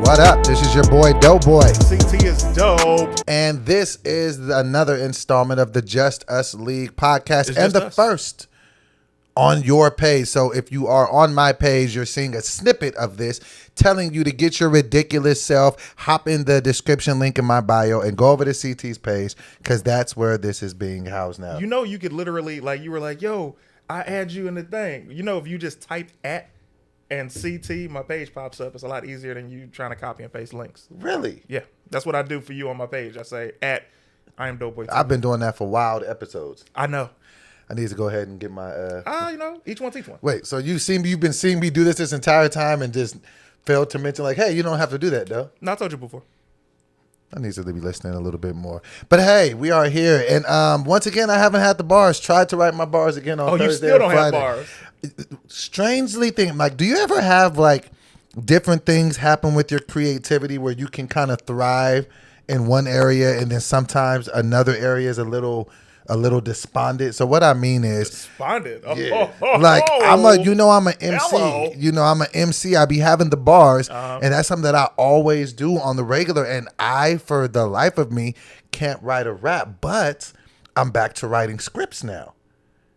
What up? This is your boy Doughboy. CT is dope. And this is another installment of the Just Us League podcast. It's and the us. first on your page. So if you are on my page, you're seeing a snippet of this telling you to get your ridiculous self. Hop in the description link in my bio and go over to CT's page because that's where this is being housed now. You know, you could literally, like, you were like, yo, I add you in the thing. You know, if you just type at and CT, my page pops up. It's a lot easier than you trying to copy and paste links. Really? Yeah. That's what I do for you on my page. I say at I am Doughboy. I've been doing that for wild episodes. I know. I need to go ahead and get my you know, each one teach one. Wait, so you've been seeing me do this entire time and just failed to mention like, hey, you don't have to do that though. No, I told you before. I need to be listening a little bit more. But hey, we are here. And once again, I haven't had the bars. Tried to write my bars again on Thursday. You still don't Friday. have bars. Strangely thinking, like, do you ever have like different things happen with your creativity where you can kind of thrive in one area and then sometimes another area is a little despondent? So what I mean is despondent. Yeah. Like I'm an MC. Hello. You know, I'm an MC. I be having the bars, and that's something that I always do on the regular. And I, for the life of me, can't write a rap, but I'm back to writing scripts now.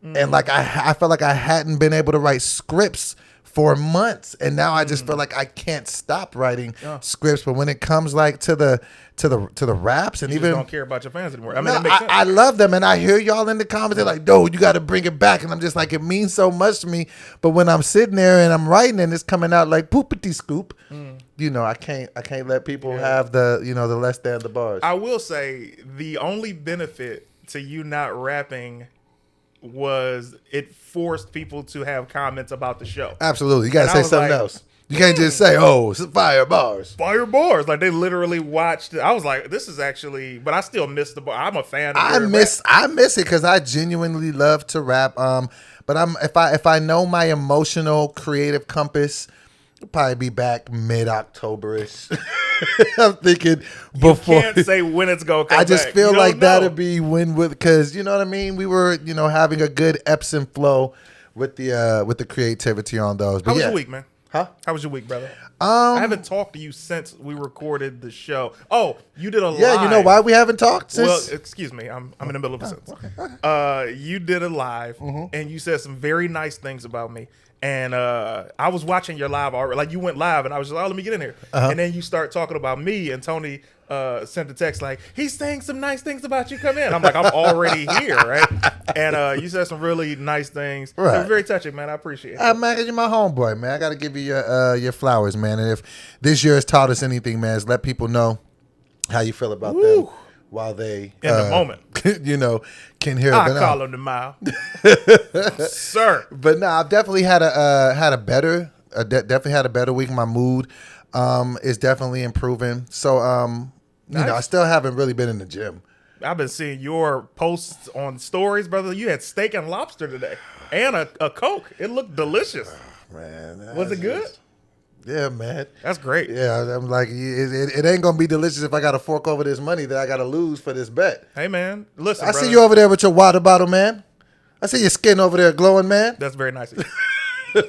And like I felt like I hadn't been able to write scripts for months, and now I just feel like I can't stop writing scripts. But when it comes like to the raps and You even just don't care about your fans anymore. I mean, no, it makes sense. I love them, and I hear y'all in the comments. They're like, "Dude, you got to bring it back," and I'm just like, it means so much to me. But when I'm sitting there and I'm writing and it's coming out like poopity scoop, you know, I can't let people have the the less than the bars. I will say the only benefit to you not rapping was it forced people to have comments about the show. Absolutely, you got to say something like, else. You can't just say, "Oh, it's fire bars." Fire bars. Like they literally watched it. I was like, this is actually, but I still miss the bar. I'm a fan of I miss it because I genuinely love to rap. But if I know my emotional creative compass, it'll probably be back mid-October-ish. I'm thinking before. You can't say when it's gonna come I just back. feel You like don't know. that'd be because you know what I mean. We were having a good ebbs and flow with the creativity on those. But How was your week, man? Huh? How was your week, brother? I haven't talked to you since we recorded the show. Oh, you did a live. Yeah, you know why we haven't talked since? Well, excuse me. I'm in the middle of a sentence. You did a live, and you said some very nice things about me. And I was watching your live already. Like, you went live, and I was just like, let me get in here. And then you start talking about me, and Tony sent a text like, he's saying some nice things about you. Come in. I'm like, I'm already here, right? And you said some really nice things. Right. It was very touching, man. I appreciate it. Man, you're my homeboy, man. I got to give you your flowers, man. And if this year has taught us anything, man, is let people know how you feel about them while they In the moment. can hear it. I call them tomorrow. Sir. But no, I've definitely had a better week. My mood is definitely improving. So Nice. I still haven't really been in the gym. I've been seeing your posts on stories, brother. You had steak and lobster today and a Coke. It looked delicious. Man, Was it good? Yeah, man. That's great. Yeah, I'm like, it ain't gonna be delicious if I got to fork over this money that I got to lose for this bet. Hey, man. Listen, I brother. see you over there with your water bottle, man. I see your skin over there glowing, man. That's very nice of you. I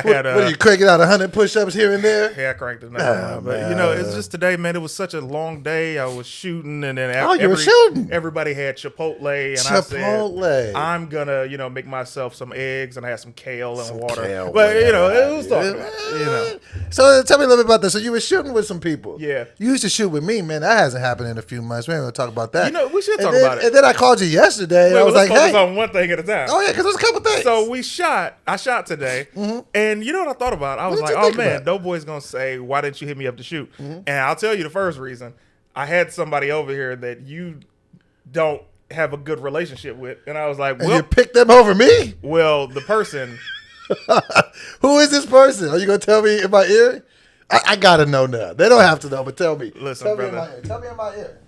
What had are you cranking out 100 push-ups here and there? Yeah, I cranked it. But man. it's just today, man. It was such a long day. I was shooting, and then you were shooting. Everybody had Chipotle, and Chipotle. I said, I'm gonna make myself some eggs, and I had some kale and water. kale, But man. it was talking about it, So tell me a little bit about this. So you were shooting with some people. Yeah. You used to shoot with me, man. That hasn't happened in a few months. We ain't gonna talk about that. We should talk then, about it. And then I called you yesterday, and I was let's like, focus hey. on one thing at a time. Oh yeah, because there's a couple things. So I shot today, and you know what I thought about? I was What like, did you oh think man, about? Doughboy's gonna say, why didn't you hit me up to shoot? And I'll tell you the first reason. I had somebody over here that you don't have a good relationship with, and I was like, And well, you picked them over me? the person. Who is this person? Are you gonna tell me in my ear? I gotta know now. They don't have to know, but tell me. Listen, tell brother. Me in my ear. Tell me in my ear.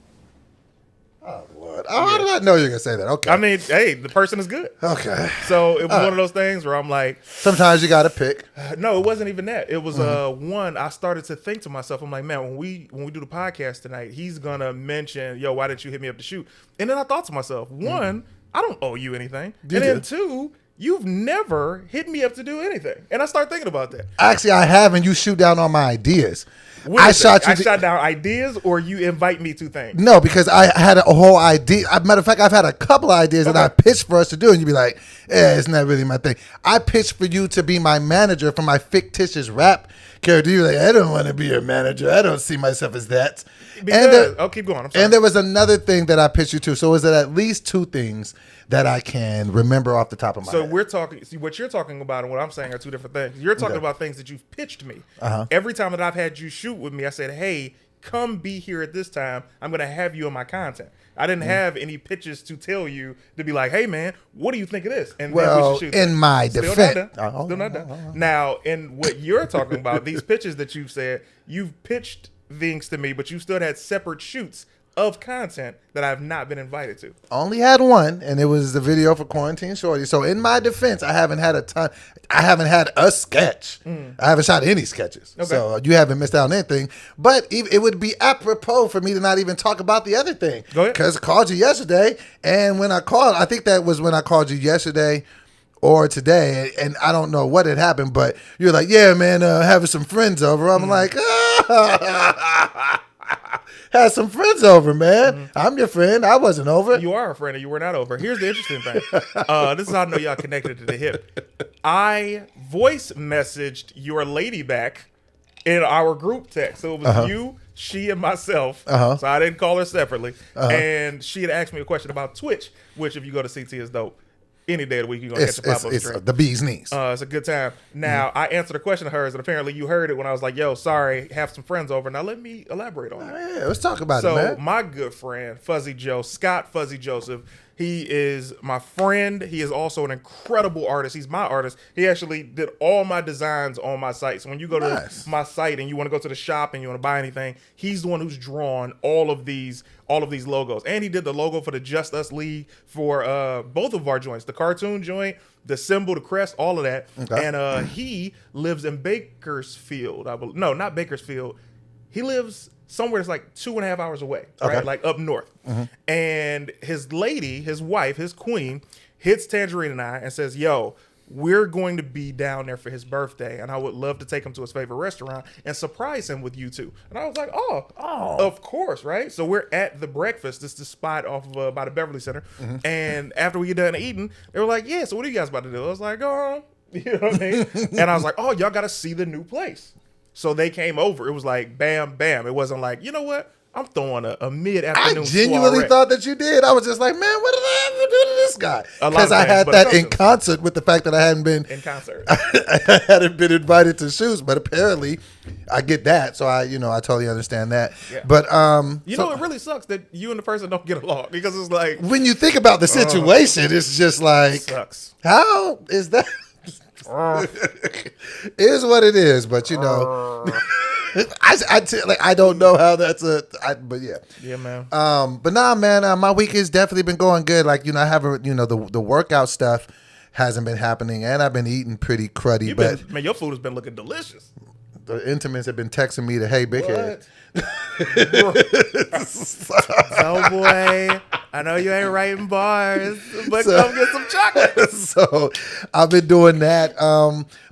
Oh Lord! How did I know you're gonna say that? Okay. I mean, hey, the person is good. Okay. So it was one of those things where I'm like, Sometimes you gotta pick. no, it wasn't even that. It was one. I started to think to myself, I'm like, man, when we do the podcast tonight, he's gonna mention, yo, why didn't you hit me up to shoot? And then I thought to myself, one, I don't owe you anything, You and then do. two, you've never hit me up to do anything. And I start thinking about that. Actually, I have, and you shoot down on my ideas. I shot down ideas, or you invite me to things? No, because I had a whole idea. Matter of fact, I've had a couple of ideas that I pitched for us to do, and you'd be like, it's not really my thing. I pitched for you to be my manager for my fictitious rap character. You're like, I don't want to be your manager. I don't see myself as that. I'll keep going. I'm sorry. And there was another thing that I pitched you to. So is it at least two things that I can remember off the top of my head? So we're talking. See, what you're talking about and what I'm saying are two different things. You're talking about things that you've pitched me. Every time that I've had you shoot with me, I said, hey, come be here at this time. I'm going to have you in my content. I didn't have any pitches to tell you to be like, hey, man, what do you think of this? And then we should shoot in my defense. Still not done. Now, in what you're talking about, these pitches that you've said, you've pitched things to me, but you still had separate shoots of content that I've not been invited to. Only had one, and it was the video for Quarantine Shorty. So in my defense, I haven't had a sketch. I haven't shot any sketches. Okay. So you haven't missed out on anything. But it would be apropos for me to not even talk about the other thing. Go ahead. Because I called you yesterday, and when I called, I think that was when I called you yesterday or today, and I don't know what had happened, but you're like, yeah, man, having some friends over. I'm like, had some friends over, man. I'm your friend. I wasn't over. You are a friend, and you were not over. Here's the interesting thing. This is how I know y'all connected to the hip. I voice messaged your lady back in our group text. So it was you, she, and myself. So I didn't call her separately. And she had asked me a question about Twitch, which if you go to CT is dope. Any day of the week, you're going to catch a pop-up stream. It's the bee's knees. It's a good time. Now, I answered a question of hers, and apparently you heard it when I was like, yo, sorry, have some friends over. Now, let me elaborate on it. Yeah, let's talk about it, man. So, my good friend, Fuzzy Joe, Scott Fuzzy Joseph, he is my friend. He is also an incredible artist. He's my artist. He actually did all my designs on my site. So when you go to my site and you want to go to the shop and you want to buy anything, he's the one who's drawn all of these logos. And he did the logo for the Just Us League for both of our joints, the cartoon joint, the symbol, the crest, all of that. Okay. And he lives in Bakersfield. No, not Bakersfield. He lives somewhere that's like 2.5 hours away, right? Like up north. And his lady, his wife, his queen, hits Tangerine and I and says, yo, we're going to be down there for his birthday, and I would love to take him to his favorite restaurant and surprise him with you two. And I was like, oh, of course, right? So we're at the breakfast. It's the spot off of by the Beverly Center. And after we get done eating, they were like, yeah, so what are you guys about to do? I was like, oh, you know what I mean? And I was like, oh, y'all got to see the new place. So they came over. It was like, bam, bam. It wasn't like, you know what? I'm throwing a mid-afternoon I genuinely soiree. thought that you did. I was just like, man, what did I ever do to this guy? Because I had that in concert with the fact that I hadn't been in concert. I hadn't been invited to shoots, but apparently I get that. So I totally understand that. Yeah. But it really sucks that you and the person don't get along, because it's like, when you think about the situation, it's just like, it sucks. How is that? Is what it is, but I don't know how that's but yeah, man. But nah, man, my week has definitely been going good. Like, I have the workout stuff hasn't been happening, and I've been eating pretty cruddy. Man, your food has been looking delicious. The intimates have been texting me to, hey, big head. So boy, I know you ain't writing bars, but come get some chocolate. So I've been doing that.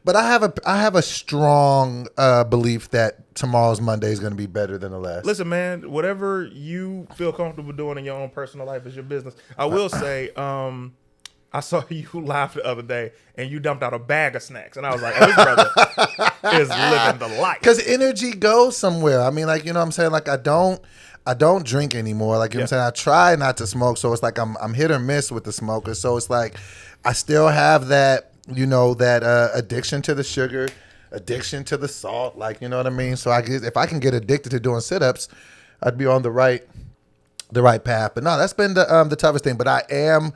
But I have a strong belief that tomorrow's Monday is going to be better than the last. Listen, man, whatever you feel comfortable doing in your own personal life is your business. I will say, I saw you live the other day, and you dumped out a bag of snacks, and I was like, oh, this brother is living the life. Because energy goes somewhere. I mean, like, what I'm saying? Like, I don't drink anymore. Like, what I'm saying? I try not to smoke, so it's like I'm hit or miss with the smoker. So it's like I still have that, that addiction to the sugar, addiction to the salt. Like, you know what I mean? So if I can get addicted to doing sit-ups, I'd be on the right path. But no, that's been the toughest thing. But I am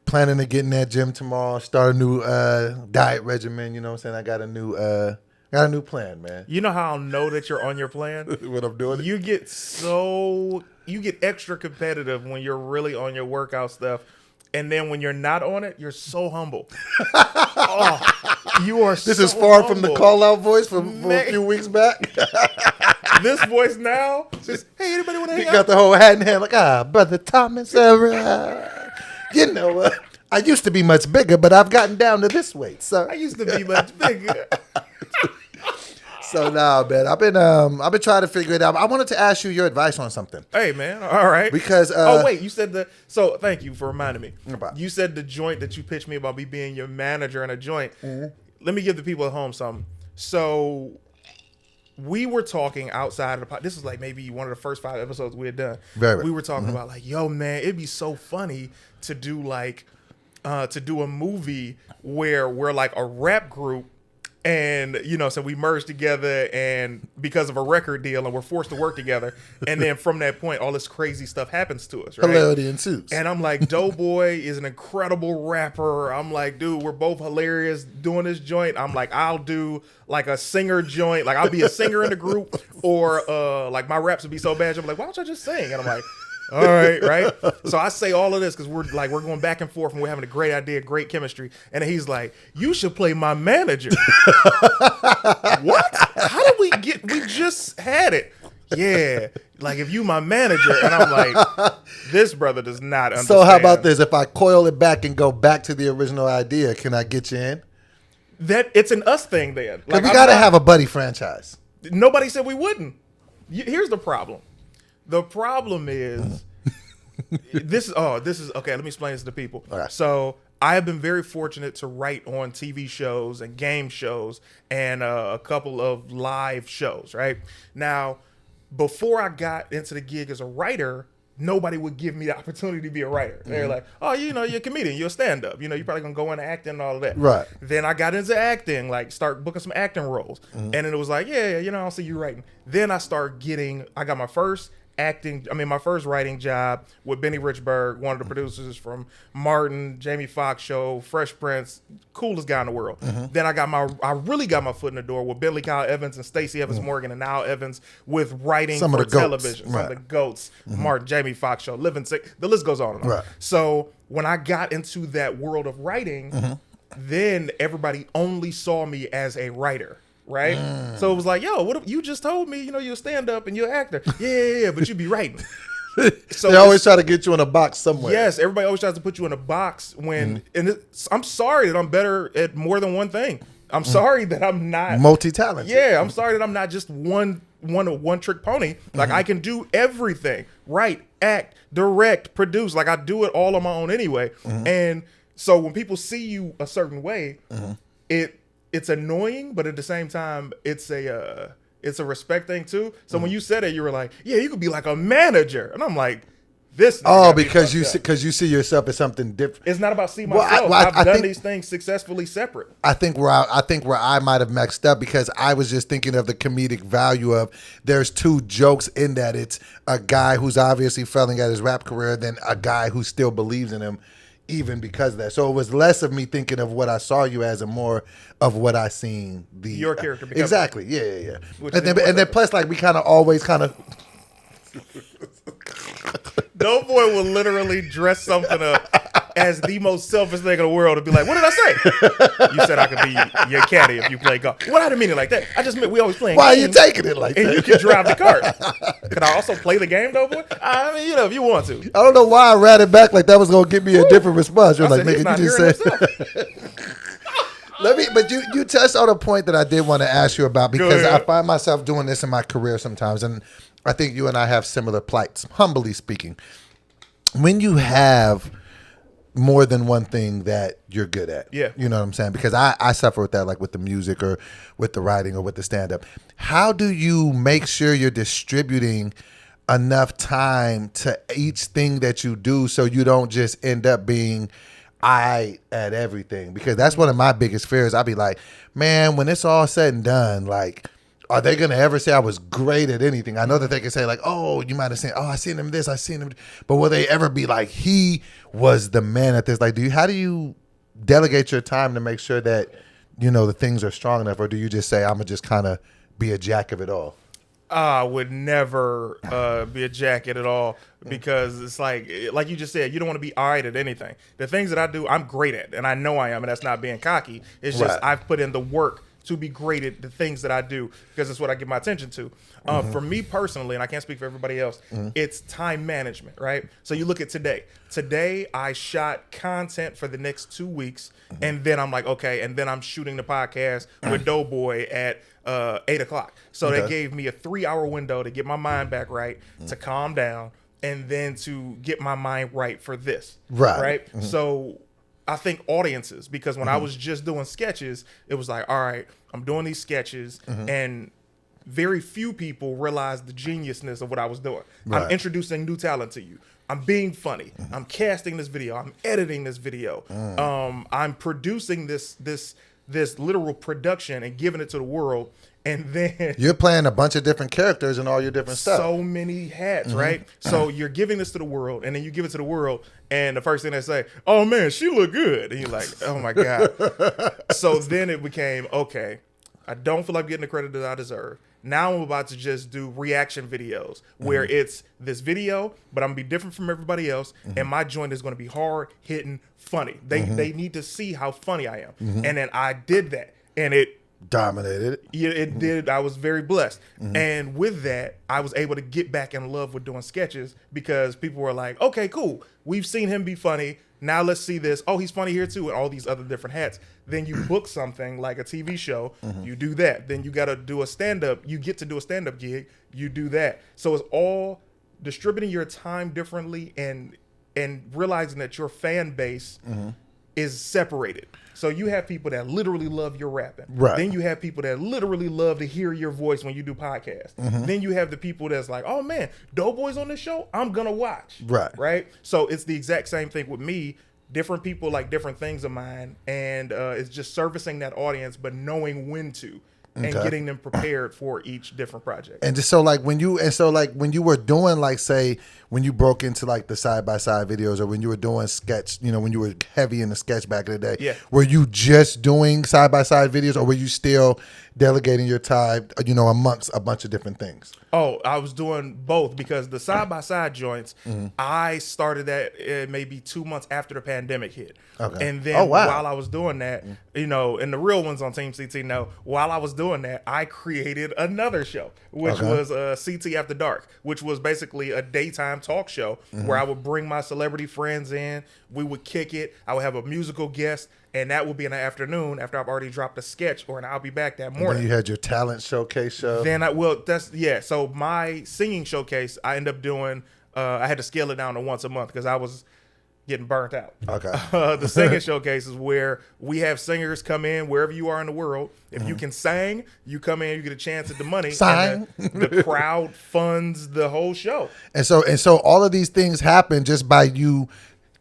planning to get in that gym tomorrow, start a new diet regimen. You know what I'm saying? I got a new plan, man. You know how I'll know that you're on your plan? When I'm doing it? You get extra competitive when you're really on your workout stuff. And then when you're not on it, you're so humble. You are This is far from the call-out voice from a few weeks back. This voice now says, hey, anybody want to hang out? You got the whole hat in hand like, Brother Thomas. You know what? I used to be much bigger, but I've gotten down to this weight, sir. I used to be much bigger. So nah, man, I've been trying to figure it out. I wanted to ask you your advice on something. Hey, man. All right. Because oh wait, you said so thank you for reminding me. About. You said the joint that you pitched me about me being your manager in a joint. Let me give the people at home something. So we were talking outside of the pod. This is like maybe one of the first 5 episodes we had done. We were talking about like, yo, man, it'd be so funny to do like to do a movie where we're like a rap group. And, so we merged together and because of a record deal and we're forced to work together. And then from that point, all this crazy stuff happens to us, right? Hilarity ensues. And I'm like, Doughboy is an incredible rapper. I'm like, dude, we're both hilarious doing this joint. I'm like, I'll do like a singer joint. Like I'll be a singer in the group or like my raps would be so bad. I'm like, why don't I just sing? And I'm like, all right. So I say all of this because we're going back and forth and we're having a great idea, great chemistry. And he's like, you should play my manager. What? How did we just had it. Yeah. Like if you my manager. And I'm like, this brother does not understand. So how about this? If I coil it back and go back to the original idea, can I get you in? That it's an us thing then. Like, we got to have a buddy franchise. Nobody said we wouldn't. Here's the problem. The problem is, this is okay. Let me explain this to people. Right. So I have been very fortunate to write on TV shows and game shows and a couple of live shows. Right now, before I got into the gig as a writer, nobody would give me the opportunity to be a writer. They're like, oh, you're a comedian, you're a stand-up. You're probably gonna go into acting and all of that. Right. Then I got into acting, like start booking some acting roles, and then it was like, yeah, I'll see you writing. Then I got my first my first writing job with Benny Richburg, one of the producers from Martin, Jamie Foxx Show, Fresh Prince, coolest guy in the world. Then I really got my foot in the door with Billy Kyle Evans and Stacey Evans Morgan and Now Evans with writing for television. Some of the GOATs, Martin, Jamie Foxx Show, Living Sick, the list goes on and on. Right. So when I got into that world of writing, then everybody only saw me as a writer. Right? So it was like, yo, what you just told me, you're a stand-up and you're an actor. Yeah, but you be writing. So they always try to get you in a box somewhere. Yes, everybody always tries to put you in a box when I'm sorry that I'm better at more than one thing. I'm sorry that I'm not multi-talented. Yeah, I'm sorry that I'm not just one trick pony. Like I can do everything. Write, act, direct, produce. Like I do it all on my own anyway. And so when people see you a certain way, it's annoying, but at the same time, it's a respect thing too. So when you said it, you were like, "Yeah, you could be like a manager," and I'm like, "This." Oh, because you see yourself as something different. It's not about seeing myself. I've done these things successfully separate. I think where I might have messed up because I was just thinking of the comedic value of there's 2 jokes in that. It's a guy who's obviously failing at his rap career, then a guy who still believes in him. Even because of that. So it was less of me thinking of what I saw you as and more of what I seen your character become. Exactly. Yeah. And then plus like we kind of always kind of Doughboy will literally dress something up as the most selfish thing in the world and be like, what did I say? You said I could be your caddy if you play golf. Well, I didn't mean it like that. I just meant we always playing Why games. Are you taking it like and that? And you can drive the cart. Could I also play the game, Doughboy? I mean, if you want to. I don't know why I ran it back like that was going to give me a different response. You're like, nigga, you just said. But you touched on a point that I did want to ask you about because I find myself doing this in my career sometimes, and I think you and I have similar plights, humbly speaking. When you have more than one thing that you're good at, you know what I'm saying? Because I suffer with that, like with the music or with the writing or with the stand-up. How do you make sure you're distributing enough time to each thing that you do so you don't just end up being at everything? Because that's one of my biggest fears. I'll be like, man, when it's all said and done, like, are they going to ever say I was great at anything? I know that they can say like, oh, you might have seen, I seen him this, I seen him. But will they ever be like, he was the man at this? Like, how do you delegate your time to make sure that, the things are strong enough? Or do you just say, I'm going to just kind of be a jack of it all? I would never be a jack at all because it's like you just said, you don't want to be all right at anything. The things that I do, I'm great at, and I know I am, and that's not being cocky. It's just I've put in the work to be great at the things that I do because it's what I give my attention to. For me personally, and I can't speak for everybody else, it's time management, right? So you look at today. Today, I shot content for the next 2 weeks, and then I'm like, okay, and then I'm shooting the podcast with Doughboy at 8 o'clock. So that gave me a 3-hour window to get my mind back right, to calm down, and then to get my mind right for this. Right? So I think audiences, because when I was just doing sketches, it was like, all right, I'm doing these sketches, and very few people realized the geniusness of what I was doing. I'm introducing new talent to you. I'm being funny. I'm casting this video. I'm editing this video. I'm producing this literal production and giving it to the world. And then you're playing a bunch of different characters and all your different stuff. So many hats, right? So you're giving this to the world, and then you give it to the world, and the first thing they say, "Oh man, she look good," and you're like, "Oh my god." So then it became, okay, I don't feel like getting the credit that I deserve. Now I'm about to just do reaction videos where it's this video, but I'm gonna be different from everybody else, and my joint is gonna be hard hitting, funny. They need to see how funny I am, and then I did that, and it dominated. Yeah, it did. I was very blessed. And with that, I was able to get back in love with doing sketches because people were like, okay, cool. We've seen him be funny. Now let's see this. Oh, he's funny here too. And all these other different hats. Then you book something like a TV show. You do that. Then you got to do a stand-up. You get to do a stand-up gig. You do that. So it's all distributing your time differently and realizing that your fan base is separated. So you have people that literally love your rapping. Right. Then you have people that literally love to hear your voice when you do podcasts. Then you have the people that's like, oh man, Doughboy's on this show, I'm gonna watch. Right. So it's the exact same thing with me. Different people like different things of mine, and it's just servicing that audience, but knowing when to. And getting them prepared for each different project. And just so like when you were doing like, say, when you broke into like the side-by-side videos, or when you were doing sketch, when you were heavy in the sketch back in the day, were you just doing side-by-side videos, or were you still delegating your time, amongst a bunch of different things? Oh, I was doing both, because the side-by-side joints, I started that maybe 2 months after the pandemic hit. And then while I was doing that, and the real ones on Team CT know, while I was doing that, I created another show, which was CT After Dark, which was basically a daytime talk show where I would bring my celebrity friends in, we would kick it, I would have a musical guest, and that would be in the afternoon after I've already dropped a sketch, or I'll be back that morning. And then you had your talent showcase show. So my singing showcase, I ended up doing, I had to scale it down to once a month because I was getting burnt out. The singing showcase is where we have singers come in wherever you are in the world. If you can sing, you come in, you get a chance at the money. Sign. And the crowd funds the whole show. And so all of these things happen just by you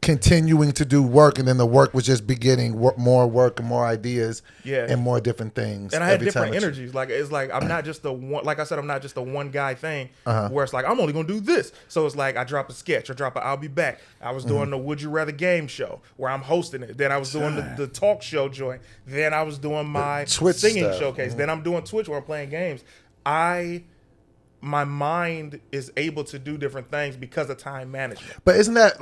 continuing to do work, and then the work was just beginning more work and more ideas and more different things. And I had different energies. Like, it's like, I'm not just the one, like I said, I'm not just a one guy thing where it's like, I'm only going to do this. So it's like, I drop a sketch, I'll be back. I was doing the Would You Rather game show where I'm hosting it. Then I was doing the talk show joint. Then I was doing my Twitch singing stuff. showcase. Then I'm doing Twitch where I'm playing games. My mind is able to do different things because of time management. But isn't that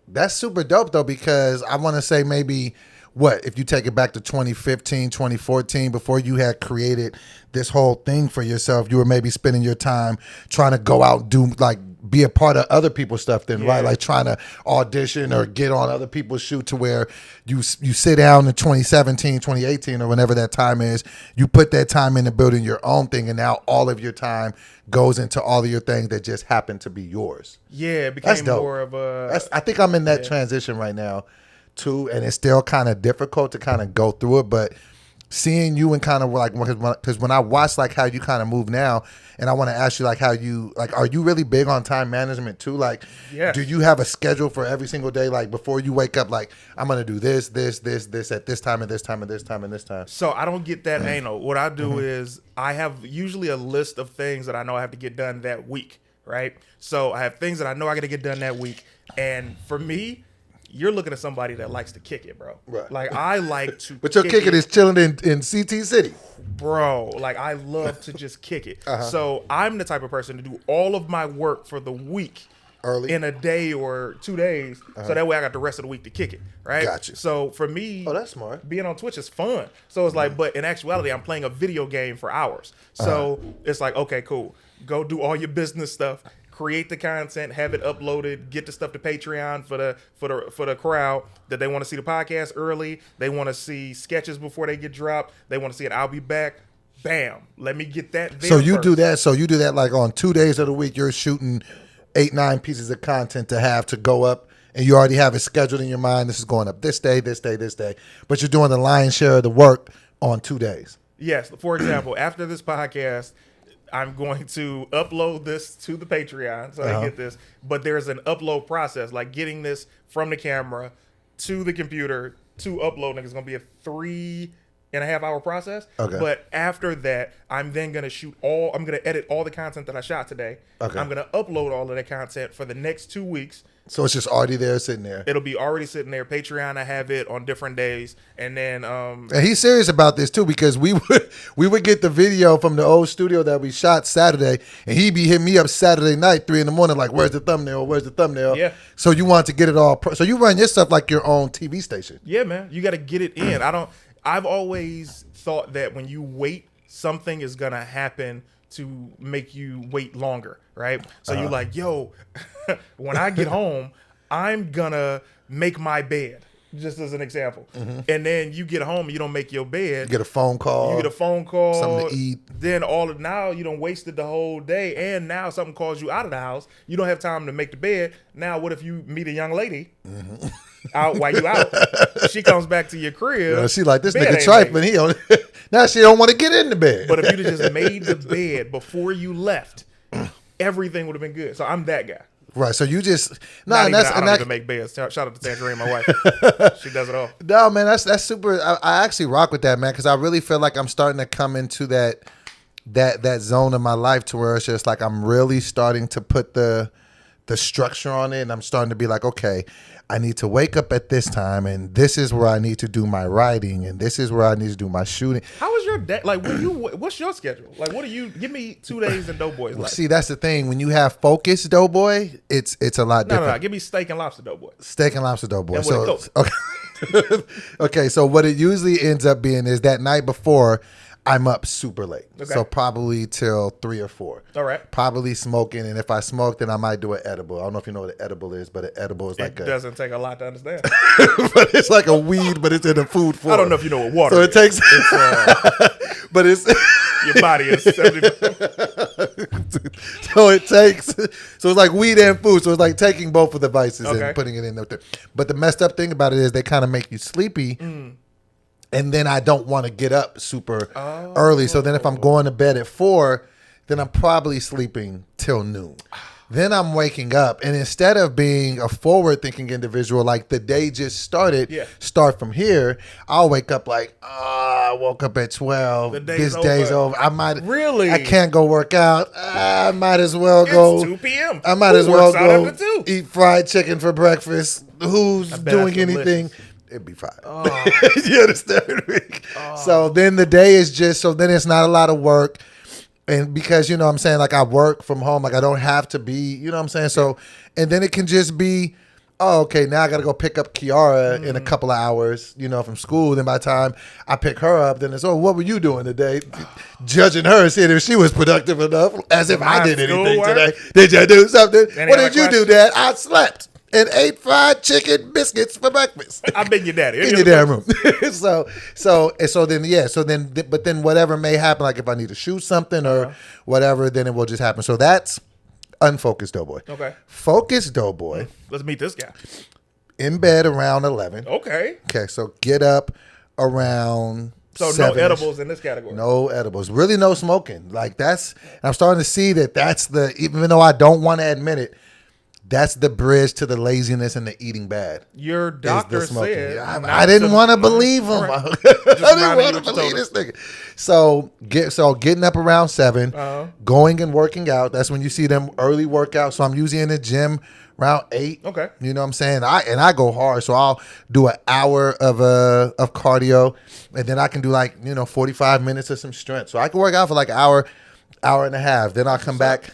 that's super dope though? Because I want to say maybe if you take it back to 2015, 2014, before you had created this whole thing for yourself, you were maybe spending your time trying to go out and do be a part of other people's stuff then, right? Like trying to audition or get on other people's shoot, to where you sit down in 2017, 2018, or whenever that time is, you put that time into building your own thing, and now all of your time goes into all of your things that just happen to be yours. Yeah, it became more of a... I think I'm in that transition right now too, and it's still kind of difficult to kind of go through it, but seeing you and kind of because when I watch how you kind of move now, and I want to ask you how you are you really big on time management too? Do you have a schedule for every single day? Before you wake up, I'm gonna do this at this time and this time and this time and this time. So I don't get that anal. What I do is I have usually a list of things that I know I have to get done that week, right? So I have things that I know I got to get done that week, and for me, you're looking at somebody that likes to kick it, bro. Right. I like to But your kicking is chilling in CT City. Bro, I love to just kick it. So I'm the type of person to do all of my work for the week early in a day or 2 days, so that way I got the rest of the week to kick it, right? Gotcha. So for me, that's smart. being on Twitch is fun. So it's like, but in actuality, I'm playing a video game for hours. So it's like, okay, cool. Go do all your business stuff. Create the content, have it uploaded, get the stuff to Patreon for the crowd that they want to see the podcast early. They want to see sketches before they get dropped. They want to see it. I'll be back. Bam. Let me get that. So you do that. So you do that like on 2 days of the week. You're shooting 8-9 pieces of content to have to go up, and you already have it scheduled in your mind. This is going up this day, this day, this day. But you're doing the lion's share of the work on 2 days. Yes. For example, after this podcast, I'm going to upload this to the Patreon so I get this. But there's an upload process, like getting this from the camera to the computer to uploading is going to be a 3.5 hour process. Okay. But after that, I'm then going to I'm going to edit all the content that I shot today. Okay. I'm going to upload all of the content for the next 2 weeks. So it's just already there, sitting there. It'll be already sitting there. Patreon, I have it on different days, and then and he's serious about this too, because we would get the video from the old studio that we shot Saturday, and he'd be hitting me up Saturday night, 3 a.m, like, "Where's the thumbnail? Where's the thumbnail?" Yeah. So you want to get it all. So you run your stuff like your own TV station. Yeah, man. You got to get it in. I've always thought that when you wait, something is gonna happen to make you wait longer, right? So you're like, yo, when I get home, I'm gonna make my bed, just as an example. And then you get home and you don't make your bed. You get a phone call. Something to eat. Then now you done wasted the whole day, and now something calls you out of the house. You don't have time to make the bed. Now what if you meet a young lady out while you out? She comes back to your crib. She like, this nigga trifling. He on. Now she don't want to get in the bed. But if you'd have just made the bed before you left, everything would have been good. So I'm that guy. Right. So you just I don't even make beds. Shout out to Tangerine, my wife. She does it all. No, man, that's super. I actually rock with that, man, because I really feel like I'm starting to come into that zone of my life to where it's just like I'm really starting to put the structure on it, and I'm starting to be like, okay, I need to wake up at this time, and this is where I need to do my writing, and this is where I need to do my shooting. How is your day? Like, what's your schedule? Like, what do you give me 2 days in Doughboy's life? See, that's the thing. When you have focus Doughboy, it's a lot different. No. Give me steak and lobster Doughboy. Steak and lobster Doughboy. And with a Coke. Okay. Okay. So what it usually ends up being is that night before, I'm up super late. Okay. So probably till 3 or 4. All right. Probably smoking, and if I smoke, then I might do an edible. I don't know if you know what an edible is, but an edible is it doesn't take a lot to understand. But it's like a weed, but it's in a food form. I don't know if you know what water so is. It takes, but it's your body is 70. So it's like weed and food. So it's like taking both of the vices and putting it in there. But the messed up thing about it is they kind of make you sleepy. And then I don't want to get up super early. So then if I'm going to bed at 4, then I'm probably sleeping till noon. Then I'm waking up. And instead of being a forward-thinking individual, like the day just started, start from here, I'll wake up like, I woke up at 12. This day's over. Really? I can't go work out. I might as well go. It's 2 p.m. I might as well go eat fried chicken for breakfast. Who's doing anything? Delicious. It'd be fine. You understand me? So then the day is then it's not a lot of work. And because, you know what I'm saying, like I work from home, like I don't have to be, you know what I'm saying? So, and then it can just be, okay, now I got to go pick up Kiara in a couple of hours, from school. Then by the time I pick her up, then it's, what were you doing today? Judging her, seeing if she was productive enough, as if I did anything today. Did you do something? What did you do, Dad? I slept and ate fried chicken biscuits for breakfast. I've been your daddy. In your damn room. But then whatever may happen, like if I need to shoot something or whatever, then it will just happen. So that's unfocused Doughboy. Okay. Focused Doughboy. Let's meet this guy. In bed around 11. Okay. Okay, so get up around So 7-ish. No edibles in this category. No edibles. Really no smoking. Like I'm starting to see that's even though I don't want to admit it, that's the bridge to the laziness and the eating bad. Your doctor said. I didn't want to believe him. Right. I didn't want to believe this nigga. So getting up around 7, going and working out. That's when you see them early workouts. So I'm usually in the gym around 8. Okay. You know what I'm saying? I go hard. So I'll do an hour of cardio, and then I can do 45 minutes of some strength. So I can work out for like an hour. hour and a half. Then I'll come back,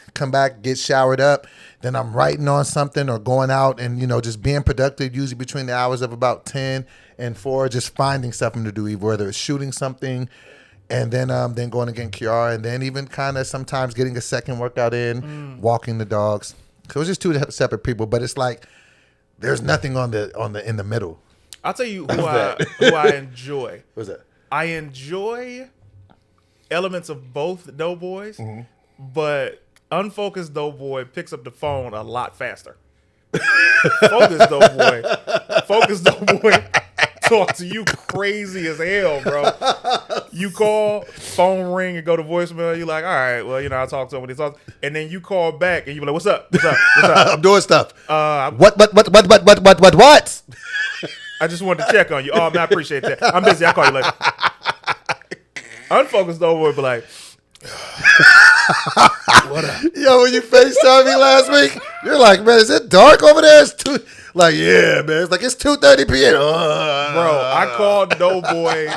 get showered up. Then I'm writing on something or going out and, just being productive, usually between the hours of about 10 and 4, just finding something to do, whether it's shooting something and then going to get Kiara, and then even kind of sometimes getting a second workout in, walking the dogs. So it's just two separate people, but it's like there's nothing in the middle. I'll tell you who I enjoy. What's that? I enjoy elements of both Doughboys, but unfocused Doughboy picks up the phone a lot faster. Focused Doughboy talk to you crazy as hell, bro. You call, phone ring, and go to voicemail. You're like, all right, well, I'll talk to him when he talks. And then you call back, and you be like, what's up? I'm doing stuff. What? I just wanted to check on you. Oh, man, I appreciate that. I'm busy. I'll call you later. Unfocused Doughboy be like, what up? Yo, when you FaceTime me last week, you're like, man, is it dark over there? It's yeah, man. It's like, it's 2:30 p.m. Bro, I called Doughboy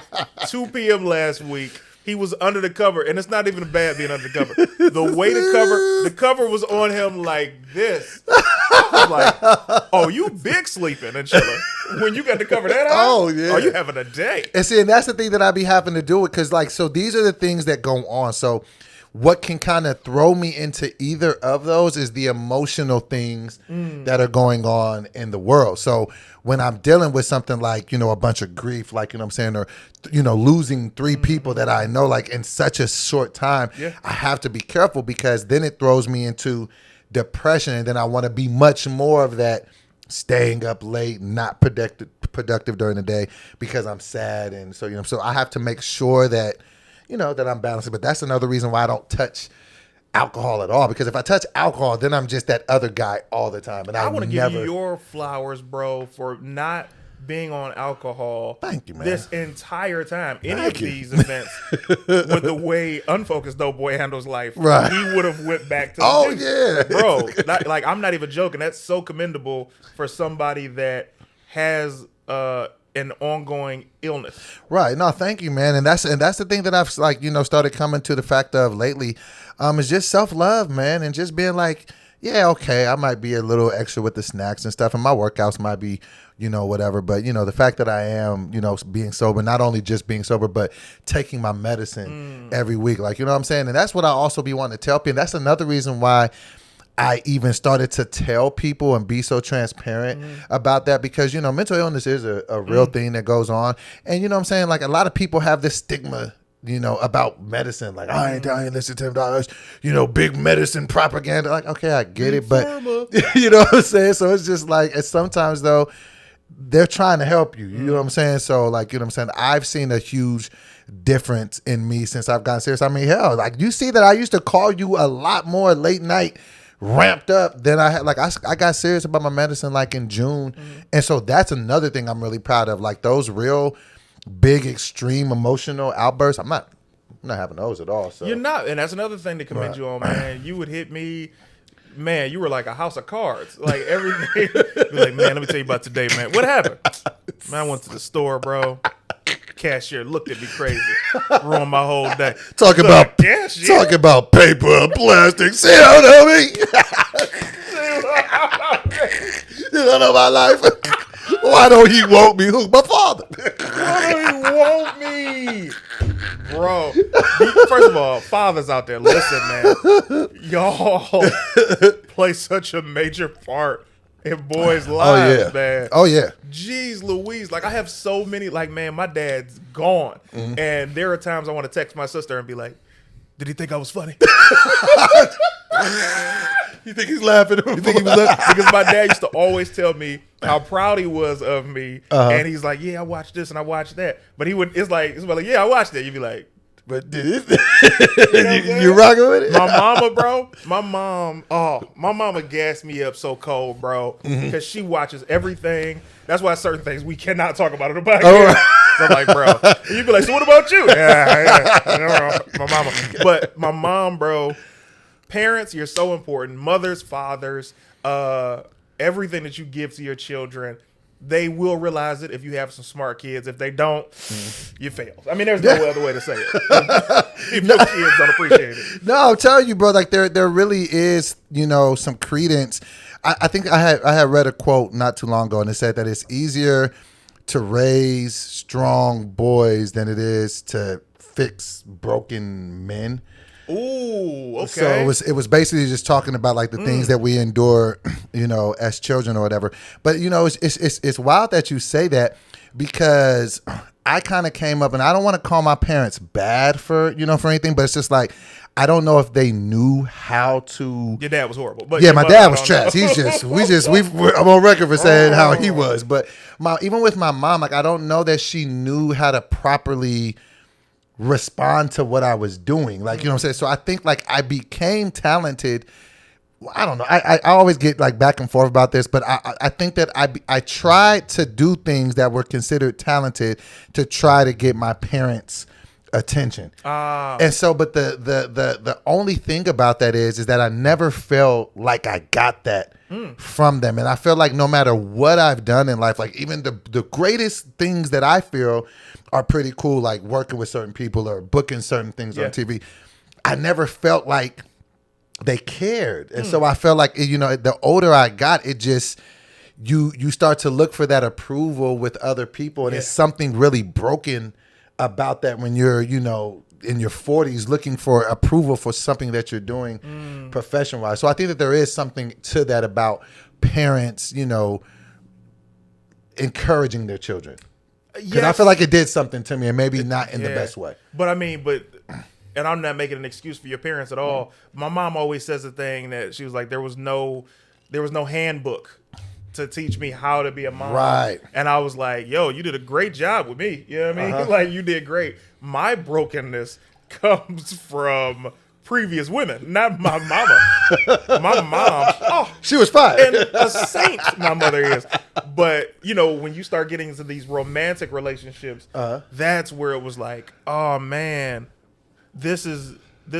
2 p.m. last week. He was under the cover, and it's not even bad being under the cover. The way the cover was on him like this. I was like, oh, you big sleeping and chilling. When you got the cover that high, oh, yeah. Oh, you having a day. And see, and that's the thing that I be having to do it, because, so these are the things that go on. So what can kind of throw me into either of those is the emotional things that are going on in the world. So when I'm dealing with something like, a bunch of grief, like, I'm saying, or, losing 3 people that I know, like, in such a short time, I have to be careful, because then it throws me into depression. And then I want to be much more of that staying up late, not productive during the day because I'm sad. And so, so I have to make sure that, that I'm balancing. But that's another reason why I don't touch alcohol at all. Because if I touch alcohol, then I'm just that other guy all the time. And I want to give you your flowers, bro, for not being on alcohol. Thank you, man. This entire time. Any of these events, with the way Unfocused Doughboy handles life, right, he would have went back to the gym. Yeah. Bro, like, I'm not even joking. That's so commendable for somebody that has an ongoing illness. Right. No, thank you, man. And that's the thing that I've started coming to the fact of lately, is just self-love, man, and just being like, yeah, okay, I might be a little extra with the snacks and stuff, and my workouts might be, whatever. But, the fact that I am, being sober, not only just being sober, but taking my medicine every week, like, what I'm saying? And that's what I also be wanting to tell people. And that's another reason why I even started to tell people and be so transparent about that, because, mental illness is a real thing that goes on. And, what I'm saying? Like, a lot of people have this stigma, about medicine. Like, I ain't listen to $10, big medicine propaganda. Like, okay, I get it. But, you know what I'm saying? So it's just like, sometimes though, they're trying to help you. You know what I'm saying? So, like, what I'm saying? I've seen a huge difference in me since I've gotten serious. I mean, hell, like, you see that I used to call you a lot more late night, ramped up than I had. Like, I got serious about my medicine like in June. And so that's another thing I'm really proud of. Like, those real big, extreme emotional outbursts, I'm not having those at all. So you're not. And that's another thing to commend you on, man. You would hit me, man, you were like a house of cards. Like, everything. Be like, man, let me tell you about today, man. What happened? Man, I went to the store, bro. Cashier looked at me crazy. Ruined my whole day. Talking about paper and plastic. See, you don't know me. You don't know my life. Why don't he want me? Who's my father? Why don't he want me? Bro. First of all, fathers out there, listen, man. Y'all play such a major part in boys' lives, man. Oh, yeah. Jeez Louise. Like, I have so many, like, man, my dad's gone. And there are times I want to text my sister and be like, did he think I was funny? You think he's laughing? You think he was laughing? Because my dad used to always tell me how proud he was of me. And he's like, yeah, I watched this and I watched that. But it's like, yeah, I watched it. You'd be like, but did it? You rocking with it? My mama, bro. My mama gassed me up so cold, bro. Because she watches everything. That's why certain things we cannot talk about in the podcast. Oh, right. So I'm like, bro. And you'd be like, so what about you? Yeah. My mama. But my mom, bro, parents, you're so important. Mothers, fathers, everything that you give to your children. they will realize it if you have some smart kids. If they don't, you fail. I mean, there's no other way to say it. If your kids don't appreciate it. No, I'm telling you, bro. Like there really is, some credence. I think I had read a quote not too long ago, and it said that it's easier to raise strong boys than it is to fix broken men. Ooh, okay. So it was basically just talking about like the things that we endure, as children or whatever. But it's wild that you say that, because I kind of came up, and I don't want to call my parents bad for anything, but it's just like I don't know if they knew how to. Your dad was horrible, but yeah, my dad was trash. I'm on record for saying how he was, but even with my mom, like I don't know that she knew how to properly respond to what I was doing. Like, you know what I'm saying? So I think like I became talented. I don't know. I always get like back and forth about this, but I think that I tried to do things that were considered talented to try to get my parents' attention. And so, but the only thing about that is that I never felt like I got that from them. And I feel like no matter what I've done in life, like even the greatest things that I feel are pretty cool, like working with certain people or booking certain things on TV, I never felt like they cared. And so I felt like, the older I got, it just, you start to look for that approval with other people. And it's something really broken about that when you're, in your 40s looking for approval for something that you're doing profession-wise. So I think that there is something to that about parents, encouraging their children. Because I feel like it did something to me, and maybe not in the best way. But I mean, and I'm not making an excuse for your parents at all. My mom always says a thing that she was like, there was no handbook to teach me how to be a mom. Right. And I was like, yo, you did a great job with me. You know what I mean? Like, you did great. My brokenness comes from previous women, not my mama. My mom, she was fine. And a saint, my mother is. But, when you start getting into these romantic relationships, that's where it was like, oh, man, this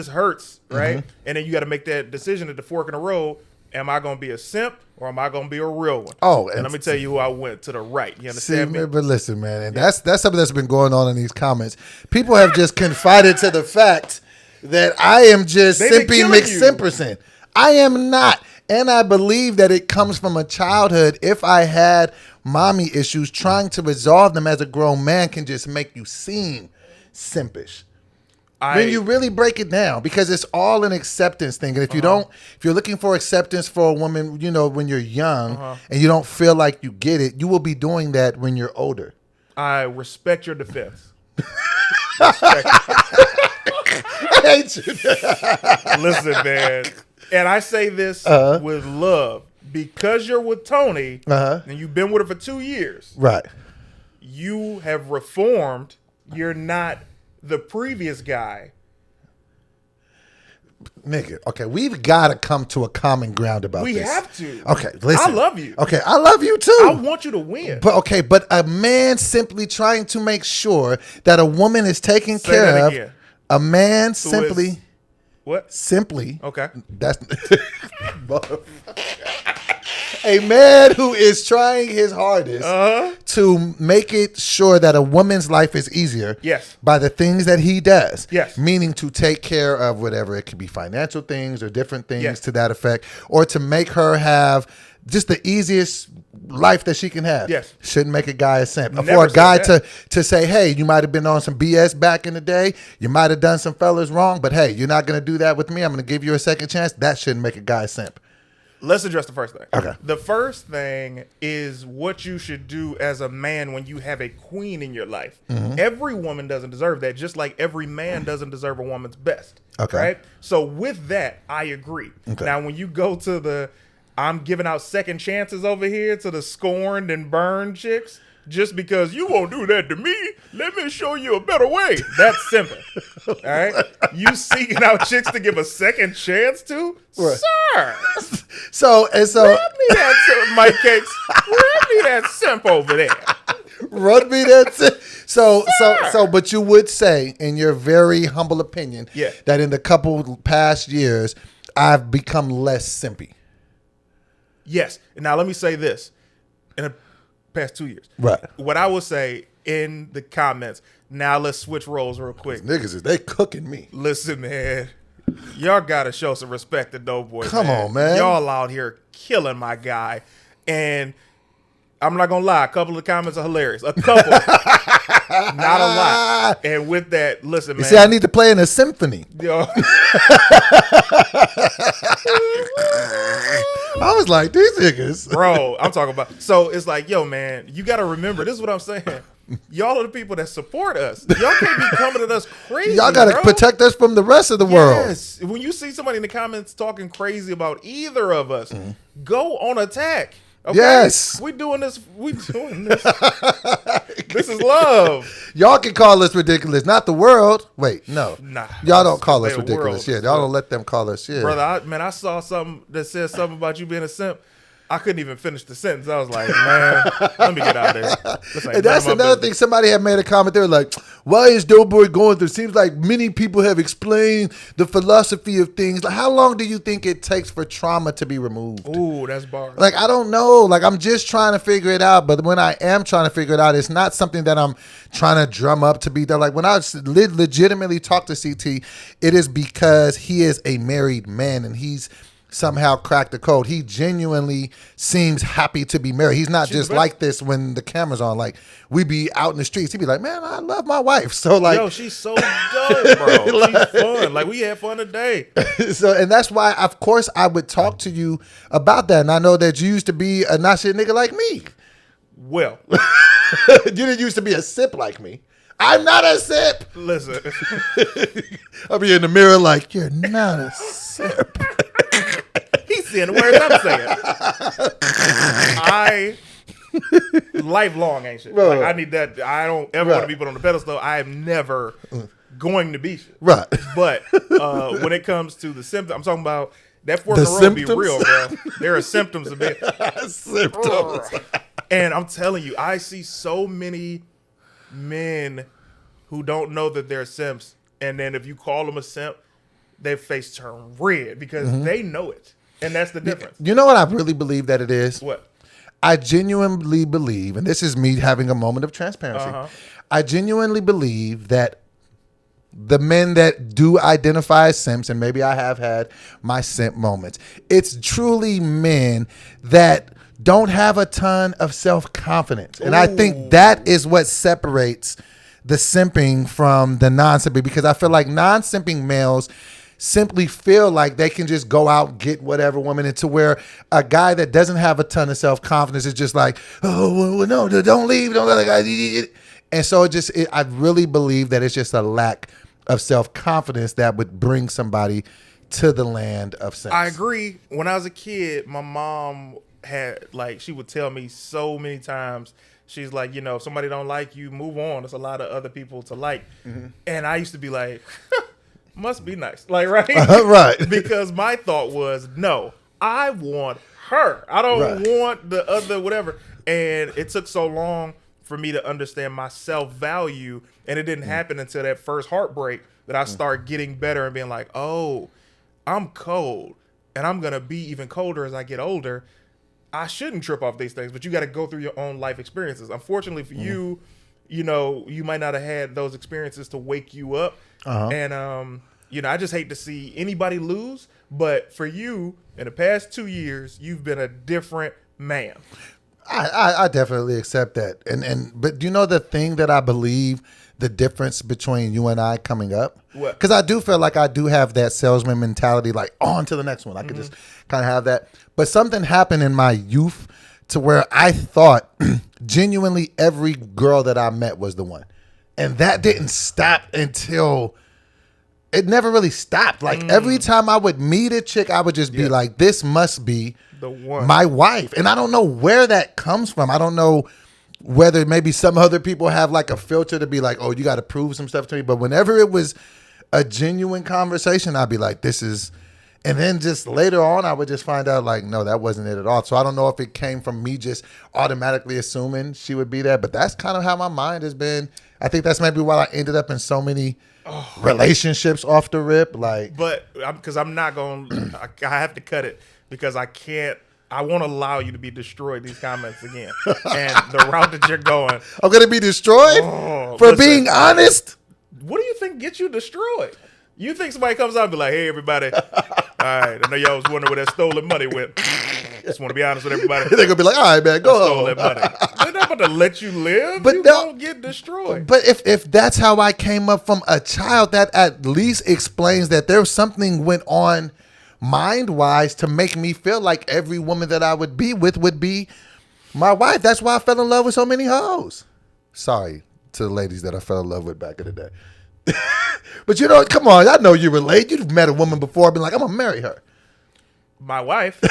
hurts, right? And then you got to make that decision at the fork in the road. Am I going to be a simp or am I going to be a real one? Oh, and let me tell you who I went to the right. You understand me? But listen, man, and that's something that's been going on in these comments. People have just confided to the fact that I am just Simpy McSimperson. I am not. And I believe that it comes from a childhood. If I had mommy issues, trying to resolve them as a grown man can just make you seem simpish. When you really break it down, because it's all an acceptance thing. And if if you're looking for acceptance for a woman, when you're young and you don't feel like you get it, you will be doing that when you're older. I respect your defense. I hate you. Listen, man. And I say this with love. Because you're with Tony and you've been with her for 2 years. Right. You have reformed. You're not the previous guy. Nigga, okay, we've got to come to a common ground about this. We have to. Okay, listen. I love you. Okay, I love you too. I want you to win. But a man simply trying to make sure that a woman is taken care of. Again. A man simply. What? Simply. Okay. That's. A man who is trying his hardest to make it sure that a woman's life is easier by the things that he does. Yes. Meaning to take care of whatever. It could be financial things or different things to that effect. Or to make her have just the easiest life that she can have. Yes. Shouldn't make a guy a simp. For a guy to say, hey, you might have been on some BS back in the day. You might have done some fellas wrong. But hey, you're not going to do that with me. I'm going to give you a second chance. That shouldn't make a guy a simp. Let's address the first thing. Okay. The first thing is what you should do as a man when you have a queen in your life. Every woman doesn't deserve that, just like every man doesn't deserve a woman's best. Okay. Right? So with that, I agree. Okay. Now, when you go to I'm giving out second chances over here to the scorned and burned chicks, just because you won't do that to me, let me show you a better way. That's simple. All right? You seeking out chicks to give a second chance to? Right. Sir. So rub me that Mike Cakes. Rub me that simp over there. Rub me that simp. So, but you would say, in your very humble opinion, that in the couple past years, I've become less simpy. Yes. Now let me say this. In the past 2 years. Right. What I will say in the comments, now let's switch roles real quick. Niggas, they cooking me. Listen, man. Y'all got to show some respect to Doughboy. Come on, man. Y'all out here killing my guy. And I'm not going to lie. A couple of the comments are hilarious. A couple. Not a lot. And with that, listen, man. You see, I need to play in a symphony. Yo. I was like, these niggas. Bro, I'm talking about. So it's like, yo, man, you got to remember. This is what I'm saying. Y'all are the people that support us. Y'all can't be coming at us crazy. Y'all got to protect us from the rest of the world. Yes. When you see somebody in the comments talking crazy about either of us, go on attack. Okay? Yes. We doing this. This is love. Y'all can call us ridiculous, not the world. Wait, no. Nah. Y'all don't call us The ridiculous. world. Yeah, y'all don't let them call us shit. Brother, I saw something that said something about you being a simp. I couldn't even finish the sentence. I was like, man, let me get out of there. And that's another thing. Somebody had made a comment. They were like, why is Doughboy going through? Seems like many people have explained the philosophy of things. Like, how long do you think it takes for trauma to be removed? Ooh, that's bars. Like, I don't know. Like, I'm just trying to figure it out. But when I am trying to figure it out, it's not something that I'm trying to drum up to be there. Like, when I legitimately talk to CT, it is because he is a married man and he's somehow cracked the code. He genuinely seems happy to be married. He's not just like this when the camera's on. Like, we be out in the streets. He'd be like, man, I love my wife. So like, yo, she's so dope, bro. She's fun. Like, we had fun today. So, and that's why, of course, I would talk to you about that. And I know that you used to be a not shit nigga like me. Well, You didn't used to be a sip like me. I'm not a sip. listen. I'll be in the mirror like, you're not a sip. He's saying the words I'm saying. Lifelong ain't shit. Like, I need that. I don't ever want to be put on the pedestal. I am never going to be shit. Right. But when it comes to the symptoms, I'm talking about that fork in the road be real, bro. There are symptoms of it. Symptoms. And I'm telling you, I see so many men who don't know that they're simps. And then if you call them a simp, their face turn red because they know it. And that's the difference. You know what I really believe that it is? What? I genuinely believe, and this is me having a moment of transparency, I genuinely believe that the men that do identify as simps, and maybe I have had my simp moments, it's truly men that don't have a ton of self-confidence. And I think that is what separates the simping from the non-simping, because I feel like non-simping males simply feel like they can just go out and get whatever woman, into where a guy that doesn't have a ton of self-confidence is just like, oh, well, no, don't leave. Don't let a guy. And so I really believe that it's just a lack of self-confidence that would bring somebody to the land of sense. I agree. When I was a kid, my mom had, like, she would tell me so many times, she's like, you know, if somebody don't like you, move on. There's a lot of other people to like. And I used to be like, must be nice. Like, right? Right. Because my thought was, no, I want her. I don't want the other whatever. And it took so long for me to understand my self-value. And it didn't happen until that first heartbreak that I started getting better and being like, oh, I'm cold. And I'm going to be even colder as I get older. I shouldn't trip off these things, but you got to go through your own life experiences. Unfortunately for you, you know, you might not have had those experiences to wake you up. And, you know, I just hate to see anybody lose. But for you, in the past 2 years, you've been a different man. I definitely accept that. But do you know the thing that I believe the difference between you and I coming up? What? Because I do feel like I do have that salesman mentality, like on to the next one. I could just kind of have that. But something happened in my youth to where I thought genuinely every girl that I met was the one. And that didn't stop until it never really stopped. Like every time I would meet a chick, I would just be like, this must be The one. my wife. And I don't know where that comes from. I don't know whether maybe some other people have like a filter to be like, oh, you got to prove some stuff to me. But whenever it was a genuine conversation, I'd be like, this is, and then just later on, I would just find out like, no, that wasn't it at all. So I don't know if it came from me just automatically assuming she would be there, but that's kind of how my mind has been. I think that's maybe why I ended up in so many relationships off the rip. Like, But because I'm not going, I have to cut it because I can't I won't allow you to be destroyed these comments again. And the route that you're going, I'm gonna be destroyed for being honest. What do you think gets you destroyed? You think somebody comes out and be like, "Hey, everybody, all right, I know y'all was wondering where that stolen money went. Just want to be honest with everybody." They're gonna be like, "All right, man, go stole home." that money. They're not about to let you live. But you don't get destroyed. But if that's how I came up from a child, that at least explains that there was something went on mind-wise to make me feel like every woman that I would be with would be my wife. That's why I fell in love with so many hoes. Sorry to the ladies that I fell in love with back in the day. But come on, I know you relate. You've met a woman before, been like, I'm gonna marry her. My wife.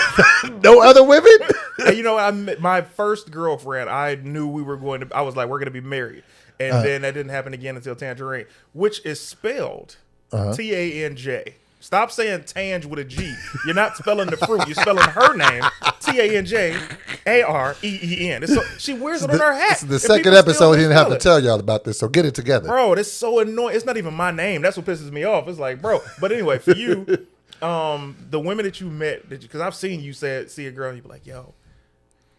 No other women? And my first girlfriend, I knew I was like, we're gonna be married. And then that didn't happen again until Tangerine, which is spelled Tanj. Stop saying Tange with a G. You're not spelling the fruit. You're spelling her name, Tanjareen. She wears it on her hat. This is the second episode he didn't have to tell y'all about this, so get it together. Bro, it's so annoying. It's not even my name. That's what pisses me off. It's like, bro. But anyway, for you, the women that you met, because I've seen you see a girl and you be like, yo,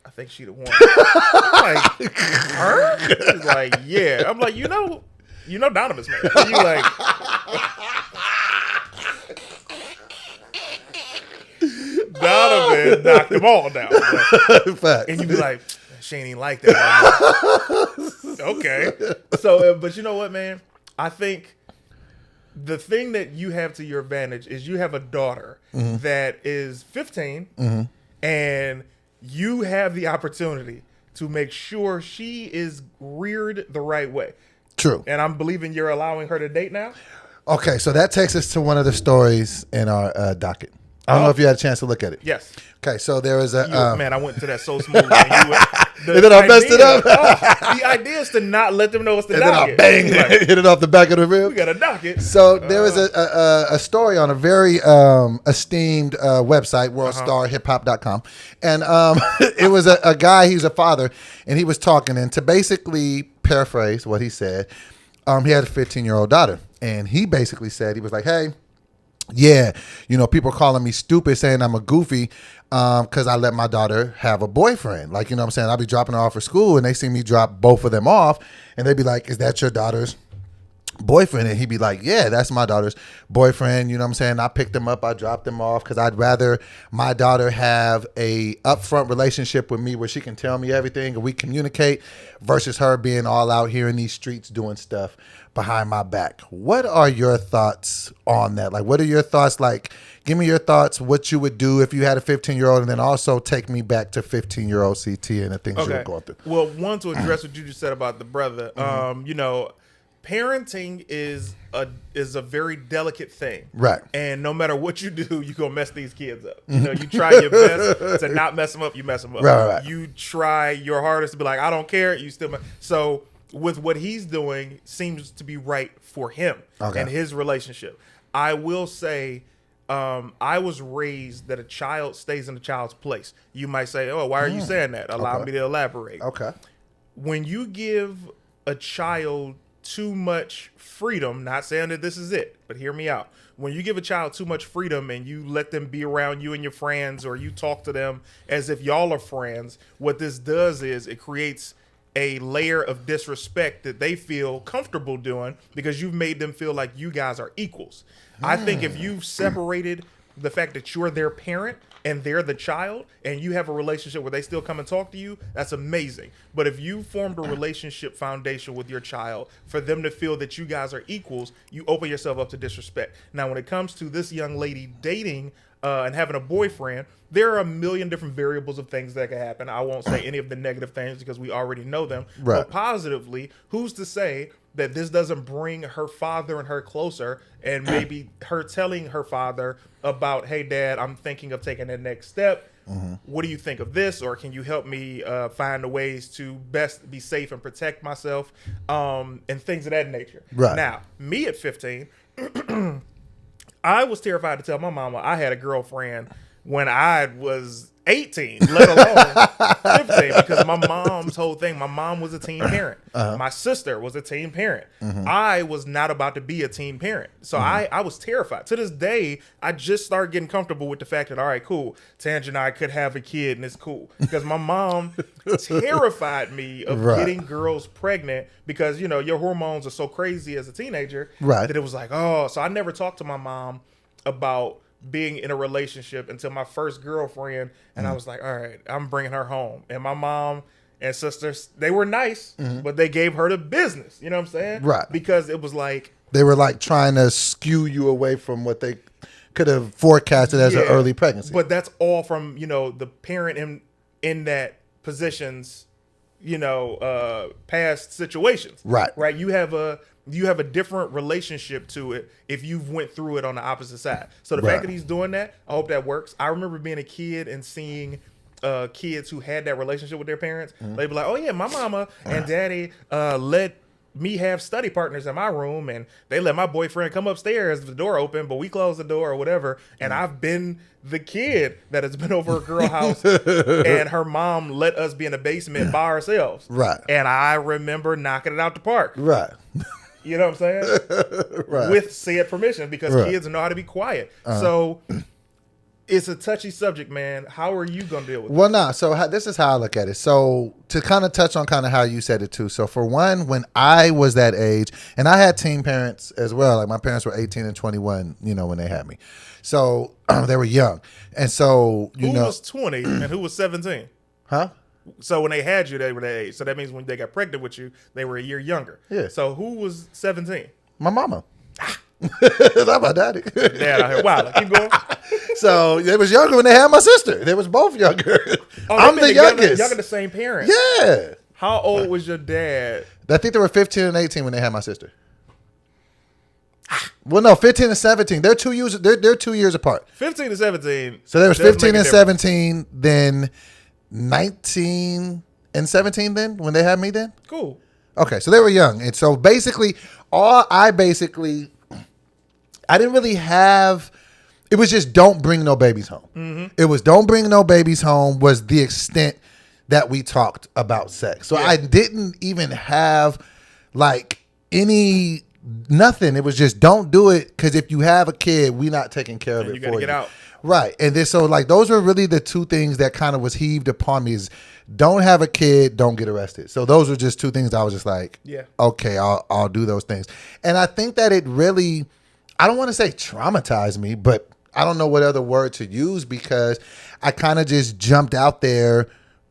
I think she the one. I'm like, her? She's like, yeah. I'm like, you know Donovan's man. And you like... Donovan knocked them all down. And you be like, she ain't even like that. Okay. So, but you know what, man? I think the thing that you have to your advantage is you have a daughter that is 15 and you have the opportunity to make sure she is reared the right way. True. And I'm believing you're allowing her to date now? Okay, so that takes us to one of the stories in our docket. I don't know if you had a chance to look at it. Yes. Okay, so there is a... man, I went to that so smooth. And then I messed it up. The idea is to not let them know it's the docket. And then I bang, hit it off the back of the rib. We got a docket. So there was a story on a very esteemed website, worldstarhiphop.com. And it was a guy, he's a father, and he was talking. And to basically paraphrase what he said, he had a 15-year-old daughter. And he basically said, he was like, hey... Yeah, people calling me stupid, saying I'm a goofy because I let my daughter have a boyfriend. Like, what I'm saying? I'll be dropping her off for school and they see me drop both of them off and they be like, is that your daughter's boyfriend? And he'd be like, yeah, that's my daughter's boyfriend. You know what I'm saying? I picked them up, I dropped them off because I'd rather my daughter have a upfront relationship with me where she can tell me everything and we communicate versus her being all out here in these streets doing stuff behind my back. What are your thoughts on that? Like, what are your thoughts? Like, give me your thoughts, what you would do if you had a 15-year-old, and then also take me back to 15-year-old CT and the things you were going through. Well, one, to address what you just said about the brother, parenting is a very delicate thing. Right. And no matter what you do, you're going to mess these kids up. You try your best to not mess them up, you mess them up. Right. You try your hardest to be like, I don't care, you still mess. So with what he's doing seems to be right for him and his relationship. I will say, I was raised that a child stays in a child's place. You might say, oh, why are you saying that? Allow me to elaborate. Okay. When you give a child too much freedom, not saying that this is it, but hear me out. When you give a child too much freedom and you let them be around you and your friends, or you talk to them as if y'all are friends, what this does is it creates a layer of disrespect that they feel comfortable doing because you've made them feel like you guys are equals. I think if you've separated the fact that you're their parent and they're the child and you have a relationship where they still come and talk to you, that's amazing. But if you formed a relationship foundation with your child for them to feel that you guys are equals, you open yourself up to disrespect. Now, when it comes to this young lady dating and having a boyfriend, there are a million different variables of things that can happen. I won't say any of the negative things because we already know them. Right. But positively, who's to say that this doesn't bring her father and her closer, and maybe her telling her father about, hey, Dad, I'm thinking of taking that next step. What do you think of this? Or can you help me find the ways to best be safe and protect myself, and things of that nature. Right. Now, me at 15, I was terrified to tell my mama I had a girlfriend when I was 18, let alone 15, because my mom's whole thing, my mom was a teen parent. My sister was a teen parent. I was not about to be a teen parent. So I was terrified. To this day, I just started getting comfortable with the fact that, all right, cool, Tange and I could have a kid and it's cool. Because my mom terrified me of getting girls pregnant because, you know, your hormones are so crazy as a teenager that it was like, oh, so I never talked to my mom about being in a relationship until my first girlfriend, and I was like, all right, I'm bringing her home. And my mom and sisters, they were nice, but they gave her the business. You know what I'm saying? Right. Because it was like, they were like trying to skew you away from what they could have forecasted as an early pregnancy. But that's all from, you know, the parent in that position's, you know, past situations. Right. Right. You have a different relationship to it if you've went through it on the opposite side. So the fact that he's doing that, I hope that works. I remember being a kid and seeing kids who had that relationship with their parents. They'd be like, oh yeah, my mama and daddy let me have study partners in my room, and they let my boyfriend come upstairs, the door open, but we close the door or whatever. And I've been the kid that has been over a girl house and her mom let us be in the basement by ourselves. Right. And I remember knocking it out the park. Right. You know what I'm saying? Right. With said permission, because kids know how to be quiet. So it's a touchy subject, man. How are you going to deal with it? Well, no. So this is how I look at it. So to kind of touch on kind of how you said it too. So for one, when I was that age, and I had teen parents as well. Like my parents were 18 and 21, you know, when they had me. So they were young. And so, who was 20 and who was 17? Huh? So when they had you, they were that age. So that means when they got pregnant with you, they were a year younger. Yeah. So who was 17? My mama. Not my daddy. Dad out here. Wow. Keep going. So they was younger when they had my sister. They was both younger. Oh, I'm the youngest. Y'all got the same parents. Yeah. How old was your dad? I think they were 15 and 18 when they had my sister. Well, no, 15 and 17. They're 2 years. They're 2 years apart. 15 to 17. So there was 15 and 17. Then 19 and 17. Then when they had me. Then Cool. okay. So they were young, and so basically, I didn't really have. It was just don't bring no babies home. It was don't bring no babies home was the extent that we talked about sex. So I didn't even have like nothing. It was just don't do it because if you have a kid, we not taking care of it. You got to get out. Right. And then so like those were really the two things that kind of was heaved upon me is don't have a kid, don't get arrested. So those were just two things I was just like, okay, I'll do those things. And I think that it really, I don't want to say traumatized me, but I don't know what other word to use because I kind of just jumped out there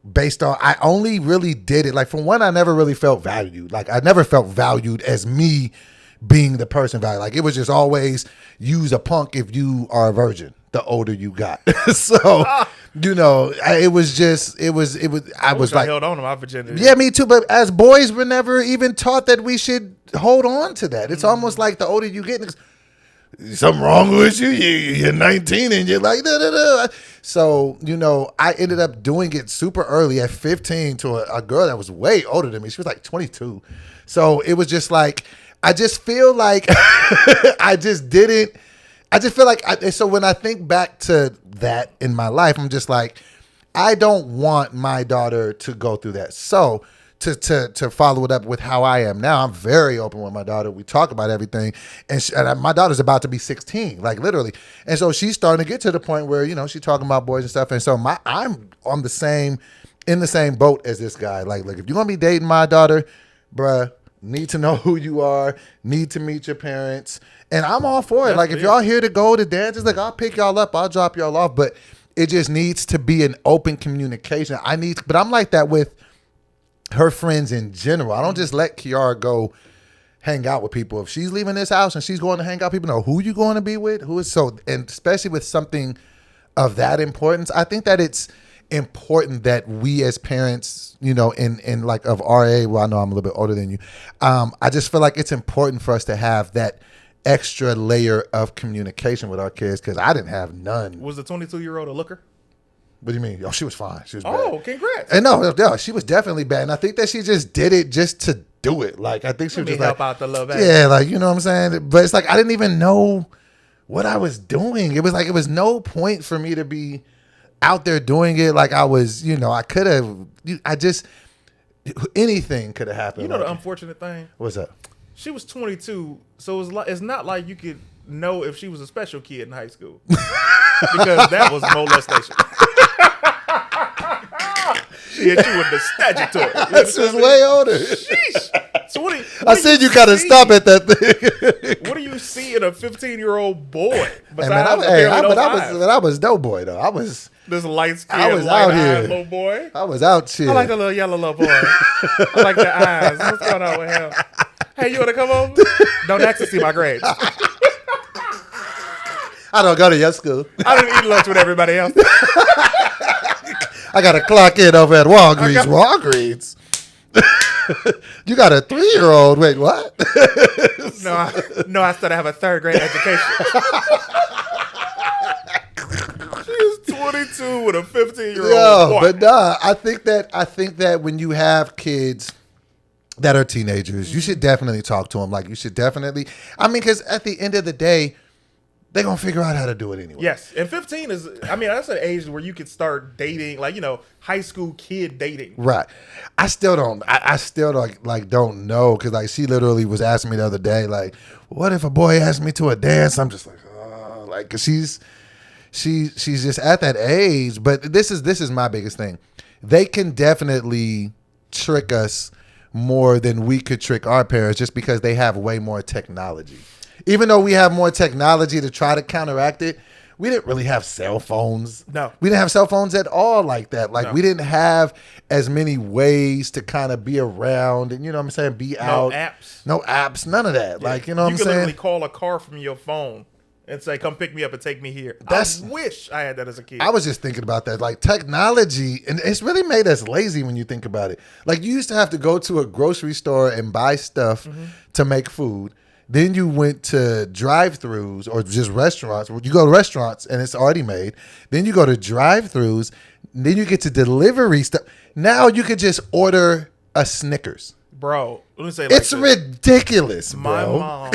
based on, I only really did it. Like, for one, I never really felt valued. Like, I never felt valued as me being the person valued. Like, it was just always use a punk if you are a virgin, the older you got. So, you know, I was like, held on to my virginity. Yeah, me too. But as boys, we're never even taught that we should hold on to that. It's almost like the older you get, something wrong with you. You're 19 and you're like, da, da, da. So, you know, I ended up doing it super early at 15 to a girl that was way older than me. She was like 22. So it was just like, I just feel like so when I think back to that in my life, I'm just like, I don't want my daughter to go through that. So to follow it up with how I am now, I'm very open with my daughter. We talk about everything, and my daughter's about to be 16, like literally, and so she's starting to get to the point where, you know, she's talking about boys and stuff, and so I'm on in the same boat as this guy. Like, look, if you're gonna be dating my daughter, bruh, need to know who you are, need to meet your parents, and I'm all for it. That's like big. If y'all here to go to dances, like I'll pick y'all up, I'll drop y'all off, but it just needs to be an open communication. But I'm like that with her friends in general. I don't just let Kiara go hang out with people. If she's leaving this house and she's going to hang out, people know who you're going to be with, and especially with something of that importance, I think that it's important that we as parents, you know, in like of RA, well, I know I'm a little bit older than you. I just feel like it's important for us to have that extra layer of communication with our kids because I didn't have none. Was the 22-year-old a looker? What do you mean? Oh, she was fine. She was bad. Oh, congrats. And no, she was definitely bad. And I think that she just did it just to do it. Like, I think she was just help like, out the love. Yeah, like, you know what I'm saying? But it's like, I didn't even know what I was doing. It was like, it was no point for me to be out there doing it. Like I was, I could have, anything could have happened. You know the unfortunate thing? What's up? She was 22, so it's not like you could know if she was a special kid in high school. Because that was molestation. She hit you with the statutory. That's just way older. Sheesh. So I said you gotta stop at that thing. What do you see in a 15-year-old boy? But I was no boy though. I was this light skinned, I was out here, little boy. I was out here. I like the little yellow little boy. I like the eyes. What's going on with him? Hey, you wanna come over? Don't ask to see my grades. I don't go to your school. I didn't eat lunch with everybody else. I got to clock in over at Walgreens. Walgreens? You got a 3-year-old. Wait, what? No, I still have a 3rd grade education. She's 22 with a 15-year-old boy. But nah, I think that when you have kids that are teenagers, you should definitely talk to them. Like, you should definitely, because at the end of the day, they're going to figure out how to do it anyway. Yes. And 15 is, that's an age where you could start dating, like, high school kid dating. Right. I still don't know. Because, like, she literally was asking me the other day, like, what if a boy asked me to a dance? I'm just like, oh, like, because she's just at that age. But this is my biggest thing. They can definitely trick us more than we could trick our parents just because they have way more technology. Even though we have more technology to try to counteract it, we didn't really have cell phones. No. We didn't have cell phones at all like that. Like, we didn't have as many ways to kind of be around and, be out. No apps. None of that. Yeah. Like, you can literally call a car from your phone and say, come pick me up and take me here. I wish I had that as a kid. I was just thinking about that. Like, technology, and it's really made us lazy when you think about it. Like, you used to have to go to a grocery store and buy stuff to make food. Then you went to drive-thrus or just restaurants. You go to restaurants and it's already made. Then you go to drive-thrus. Then you get to delivery stuff. Now you could just order a Snickers. Bro, let me say it's ridiculous, bro. My mom,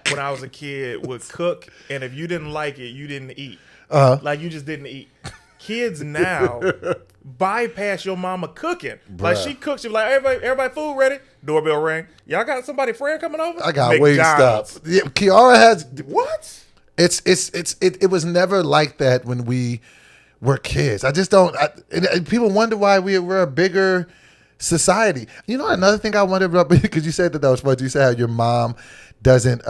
when I was a kid, would cook, and if you didn't like it, you didn't eat. Like, you just didn't eat. Kids now bypass your mama cooking. Bruh. Like, she cooks, she be like, everybody food ready? Doorbell ring. Y'all got somebody friend coming over? I got Wingstop. Yeah, Kiara has what? It was never like that when we were kids. I just don't. And people wonder why we're a bigger society. Another thing I wondered about, because you said that was funny. You said how your mom doesn't.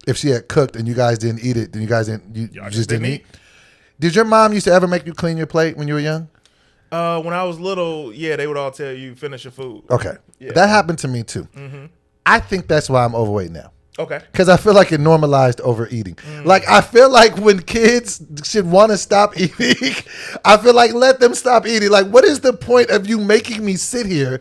If she had cooked and you guys didn't eat it, then you guys didn't. You just didn't eat. Did your mom used to ever make you clean your plate when you were young? When I was little, yeah, they would all tell you finish your food. Okay, yeah. That happened to me too. Mm-hmm. I think that's why I'm overweight now. Okay, because I feel like it normalized overeating. Like, I feel like when kids should want to stop eating, I feel like let them stop eating. Like, what is the point of you making me sit here?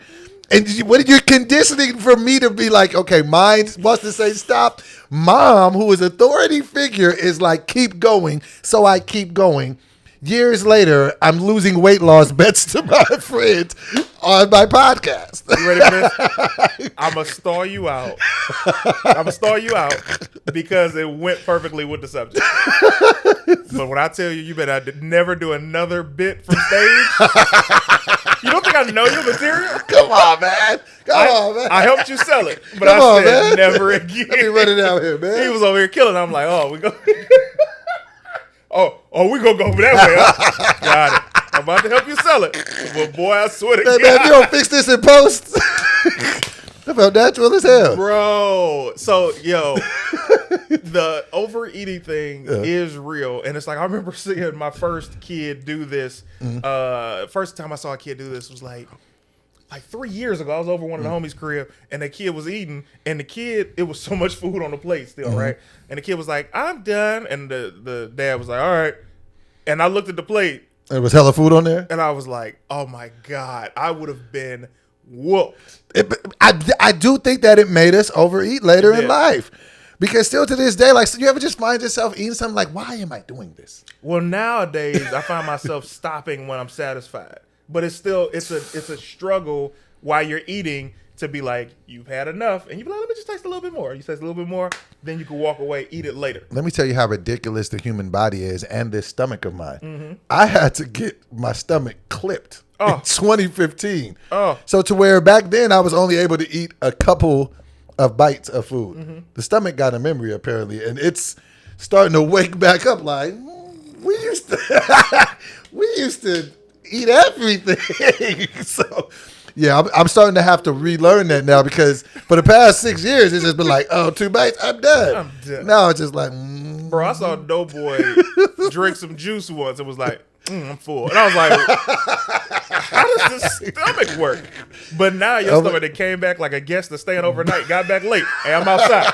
And what are you conditioning for me to be like, okay, mine wants to say stop. Mom, who is authority figure, is like, keep going. So I keep going. Years later, I'm losing weight loss bets to my friend on my podcast. You ready for this? I'm going to stall you out. Because it went perfectly with the subject. But when I tell you, you better never do another bit from stage. You don't think I know your material? Come on, man. Come on, man. I helped you sell it, but I said never again. Let me run it out here, man. He was over here killing. I'm like, oh, we go. we gonna go that way. Huh? Got it. I'm about to help you sell it. But boy, I swear to God. Man, if you don't fix this in post, I felt natural as hell. Bro. So, the overeating thing is real. And it's like, I remember seeing my first kid do this. First time I saw a kid do this was like 3 years ago. I was over one of the homies' crib, and the kid was eating, and the kid, it was so much food on the plate still, right? And the kid was like, I'm done. And the dad was like, all right. And I looked at the plate. There was hella food on there? And I was like, oh my God, I would have been whooped. I do think that it made us overeat later in life. Because still to this day, like, so you ever just find yourself eating something like, why am I doing this? Well, nowadays, I find myself stopping when I'm satisfied. But it's still, it's a struggle while you're eating to be like, you've had enough, and you be like, let me just taste a little bit more. You taste a little bit more, then you can walk away, eat it later. Let me tell you how ridiculous the human body is and this stomach of mine. I had to get my stomach clipped in 2015. So to where back then I was only able to eat a couple of bites of food. The stomach got a memory apparently, and it's starting to wake back up like, we used to eat everything. So yeah, I'm starting to have to relearn that now, because for the past 6 years, it's just been like, oh, 2 bites, I'm done. Now it's just like, Bro, I saw Doughboy drink some juice once and was like, I'm full. And I was like, how does the stomach work? But now your stomach that came back like a guest that's staying overnight, got back late, and I'm outside.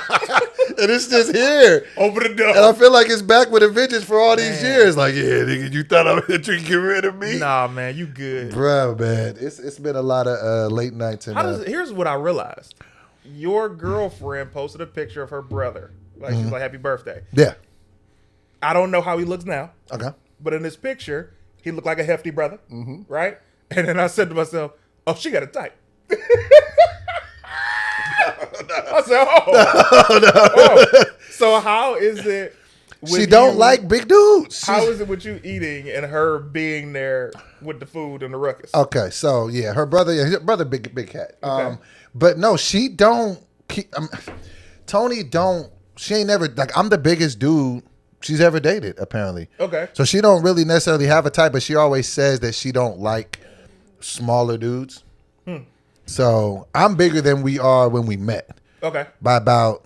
And it's just here. Open the door. And I feel like it's back with a vengeance for all these years. Like, yeah, nigga, you thought I was going to get rid of me? Nah, man, you good. Bro, man, it's been a lot of late nights. And here's what I realized. Your girlfriend posted a picture of her brother. Like, she's like, happy birthday. Yeah. I don't know how he looks now. Okay. But in this picture, he looked like a hefty brother, right? And then I said to myself, oh, she got a type. I said, oh. So how is it with she don't like big dudes? How is it with you eating and her being there with the food and the ruckus? Okay, so yeah, her brother, big cat. Okay. But no, she don't. Tony don't. She ain't never like. I'm the biggest dude she's ever dated, apparently. Okay. So she don't really necessarily have a type, but she always says that she don't like smaller dudes. So I'm bigger than we are when we met. Okay. By about.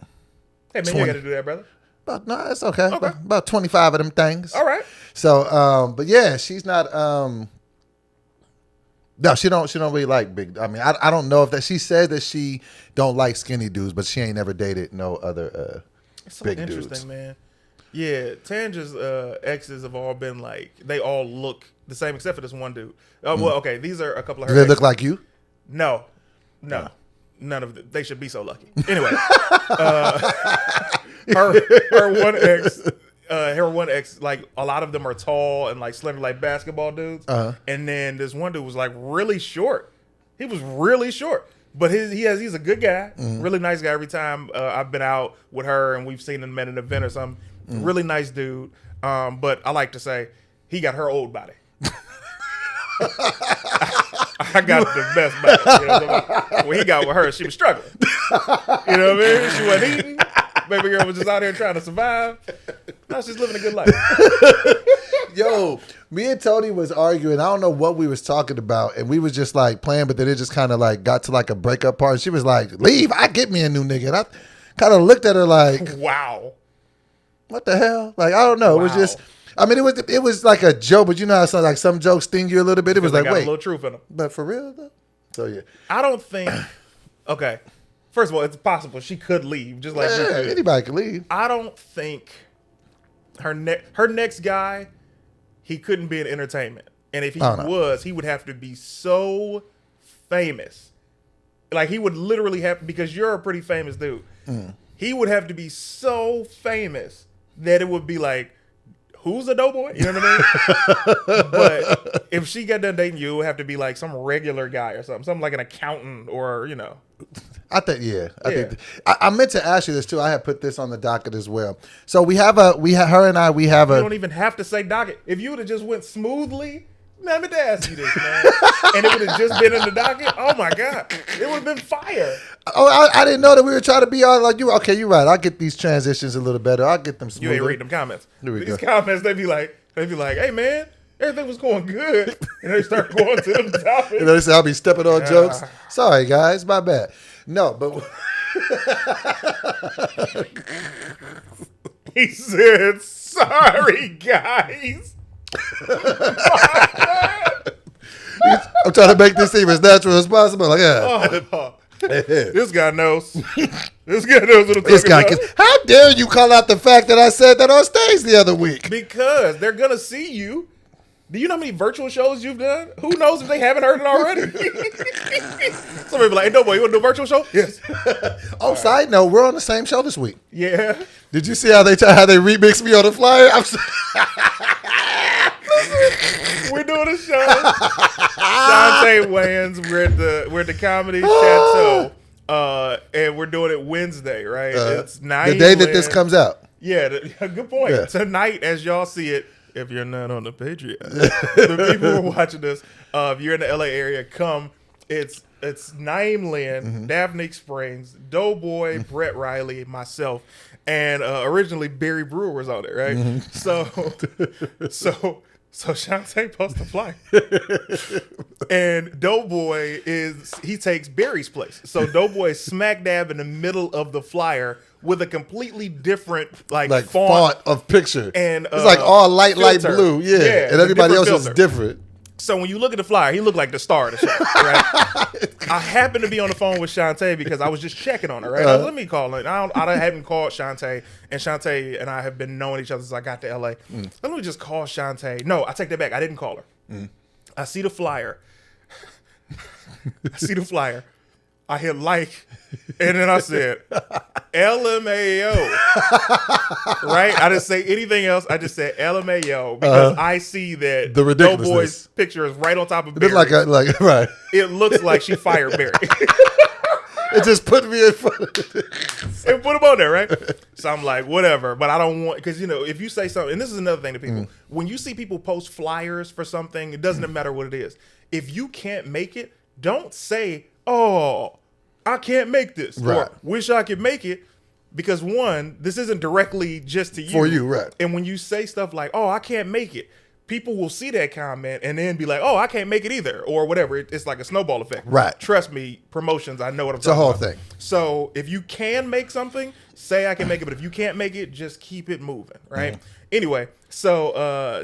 Hey man, 20. you got to do that, brother. But no, it's okay. About 25 of them things. All right. So, but yeah, she's not. No, she don't really like big. I mean, I don't know if that. She said that she don't like skinny dudes, but she ain't never dated no other It's so big interesting, dudes. man. Yeah, Tangia's exes have all been like, they all look the same except for this one dude. Well, okay, these are a couple of her Do they exes. look like you? No. None of them. They should be so lucky. Anyway, her one ex, like a lot of them are tall and like slender, like basketball dudes. And then this one dude was like really short. He was really short, but he's a good guy, really nice guy. Every time I've been out with her and we've seen him at an event or something, really nice dude. But I like to say he got her old body. I got the best body. You know what I mean? When he got with her, she was struggling. You know what I mean? She wasn't eating. Baby girl was just out here trying to survive. Now she's living a good life. Yo, me and Tony was arguing. I don't know what we was talking about, and we was just like playing, but then it just kind of like got to like a breakup part. And she was like, "Leave! I get me a new nigga." And I kind of looked at her like, "Wow, what the hell?" Like I don't know. Wow. It was just. I mean, it was like a joke, but you know how like some jokes sting you a little bit. It was like, got wait, a little truth in them. But for real though. So yeah, I don't think. Okay, first of all, it's possible she could leave, just like you could. Anybody could leave. I don't think her next guy, he couldn't be in entertainment, and if he was, he would have to be so famous, like he would literally have, because you're a pretty famous dude. He would have to be so famous that it would be like, who's a doughboy? You know what I mean? But if she got done dating you, it would have to be like some regular guy or something like an accountant or, you know. I think, I meant to ask you this too. I had put this on the docket as well. So we have a. You don't even have to say docket. If you would have just went smoothly, man, let me ask you this, man. And it would have just been in the docket. Oh my God, it would have been fire. Oh, I didn't know that we were trying to be all like you. Okay, you're right. I'll get these transitions a little better. I'll get them smoother. You ain't reading them comments. These comments, they be like, hey man, everything was going good, and they start going to them topics. You know, they say I'll be stepping on jokes. Sorry guys, my bad. No, but he said, "Sorry guys." I'm trying to make this seem as natural as possible. Like, this guy knows. This guy knows what I'm talking about. How dare you call out the fact that I said that on stage the other week? Because they're gonna see you. Do you know how many virtual shows you've done? Who knows if they haven't heard it already? Somebody be like, "Hey, Doughboy, you want to do a virtual show?" Yes. Side note, we're on the same show this week. Yeah. Did you see how they remixed me on the flyer? We're doing a show. Shantae Wayans. We're at the Comedy Chateau. And we're doing it Wednesday, right? It's Naeem the day that this comes out. Yeah, good point. Yeah. Tonight, as y'all see it, if you're not on the Patreon, the people who are watching this, if you're in the LA area, come. It's Naeem Lynn, Daphne Springs, Doughboy, Brett Riley, myself, and originally Barry Brewer was on it, right? So Shantae posts a flyer, and Doughboy he takes Barry's place. So Doughboy is smack dab in the middle of the flyer with a completely different like font of picture, and it's like all light blue, yeah, and everybody else filter. is different. So when you look at the flyer, he looked like the star of the show, right? I happened to be on the phone with Shantae because I was just checking on her, right? Let me call her. I hadn't called Shantae, and Shantae and I have been knowing each other since I got to LA. Let me just call Shantae. No, I take that back. I didn't call her. I see the flyer. I hit like, and then I said, LMAO. Right? I didn't say anything else. I just said LMAO because I see that the ridiculousness. Doughboy's picture is right on top of Barry. Right. It looks like she fired Barry. It just put me in front of it. And put him on there, right? So I'm like, whatever. But I don't want, because, if you say something, and this is another thing to people, when you see people post flyers for something, it doesn't matter what it is. If you can't make it, don't say, oh, I can't make this. Right. Or wish I could make it. Because one, this isn't directly just to you. For you, right. And when you say stuff like, oh, I can't make it, people will see that comment and then be like, oh, I can't make it either. Or whatever. It's like a snowball effect. Right. Trust me, promotions, I know what I'm talking about. It's a whole thing. So if you can make something, say I can make it. But if you can't make it, just keep it moving, right? Anyway, so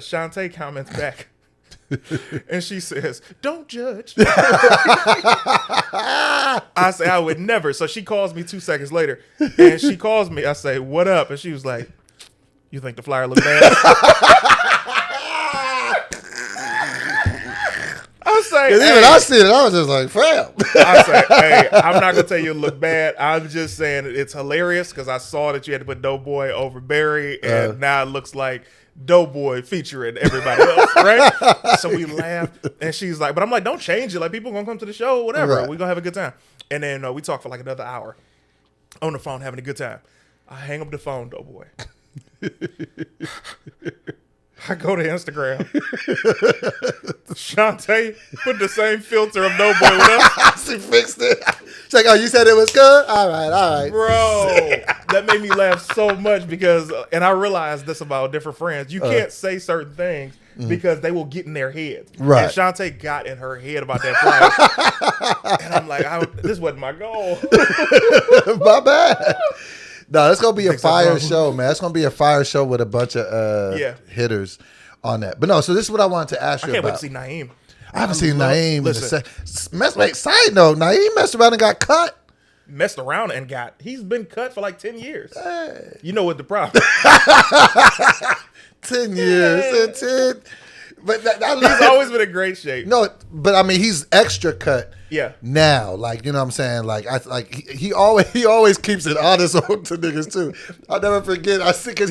Shantae comments back. And she says, don't judge. I say, I would never. So she calls me 2 seconds later. And she calls me. I say, what up? And she was like, you think the flyer look bad? I say, even I see it, I was just like, fam. I say, hey, I'm not going to tell you it look bad. I'm just saying it's hilarious because I saw that you had to put Doughboy over Barry. And now it looks like Doughboy featuring everybody else, right? So we laughed, and she's like, but I'm like, don't change it. Like, people gonna come to the show, whatever. Right. We're gonna have a good time. And then we talked for like another hour on the phone, having a good time. I hang up the phone, Doughboy. I go to Instagram. Shantae put the same filter of Doughboy with us. She fixed it. She's like, oh, you said it was good? All right. Bro, that made me laugh so much because, and I realized this about different friends, you can't say certain things because they will get in their heads. Right. And Shantae got in her head about that flyer. And I'm like, this wasn't my goal. My bad. No, it's gonna be a fire show, man. It's gonna be a fire show with a bunch of hitters on that. But no, so this is what I wanted to ask you about. I can't wait to see Naeem. I haven't seen Naeem. Side note, Naeem messed around and got cut. Messed around and he's been cut for like 10 years. Hey. You know what the problem? 10 years. 10. But he's always been in great shape. No, but I mean he's extra cut. Yeah. Now, like, you know what I'm saying? Like he always keeps it honest to niggas too. I'll never forget. I see because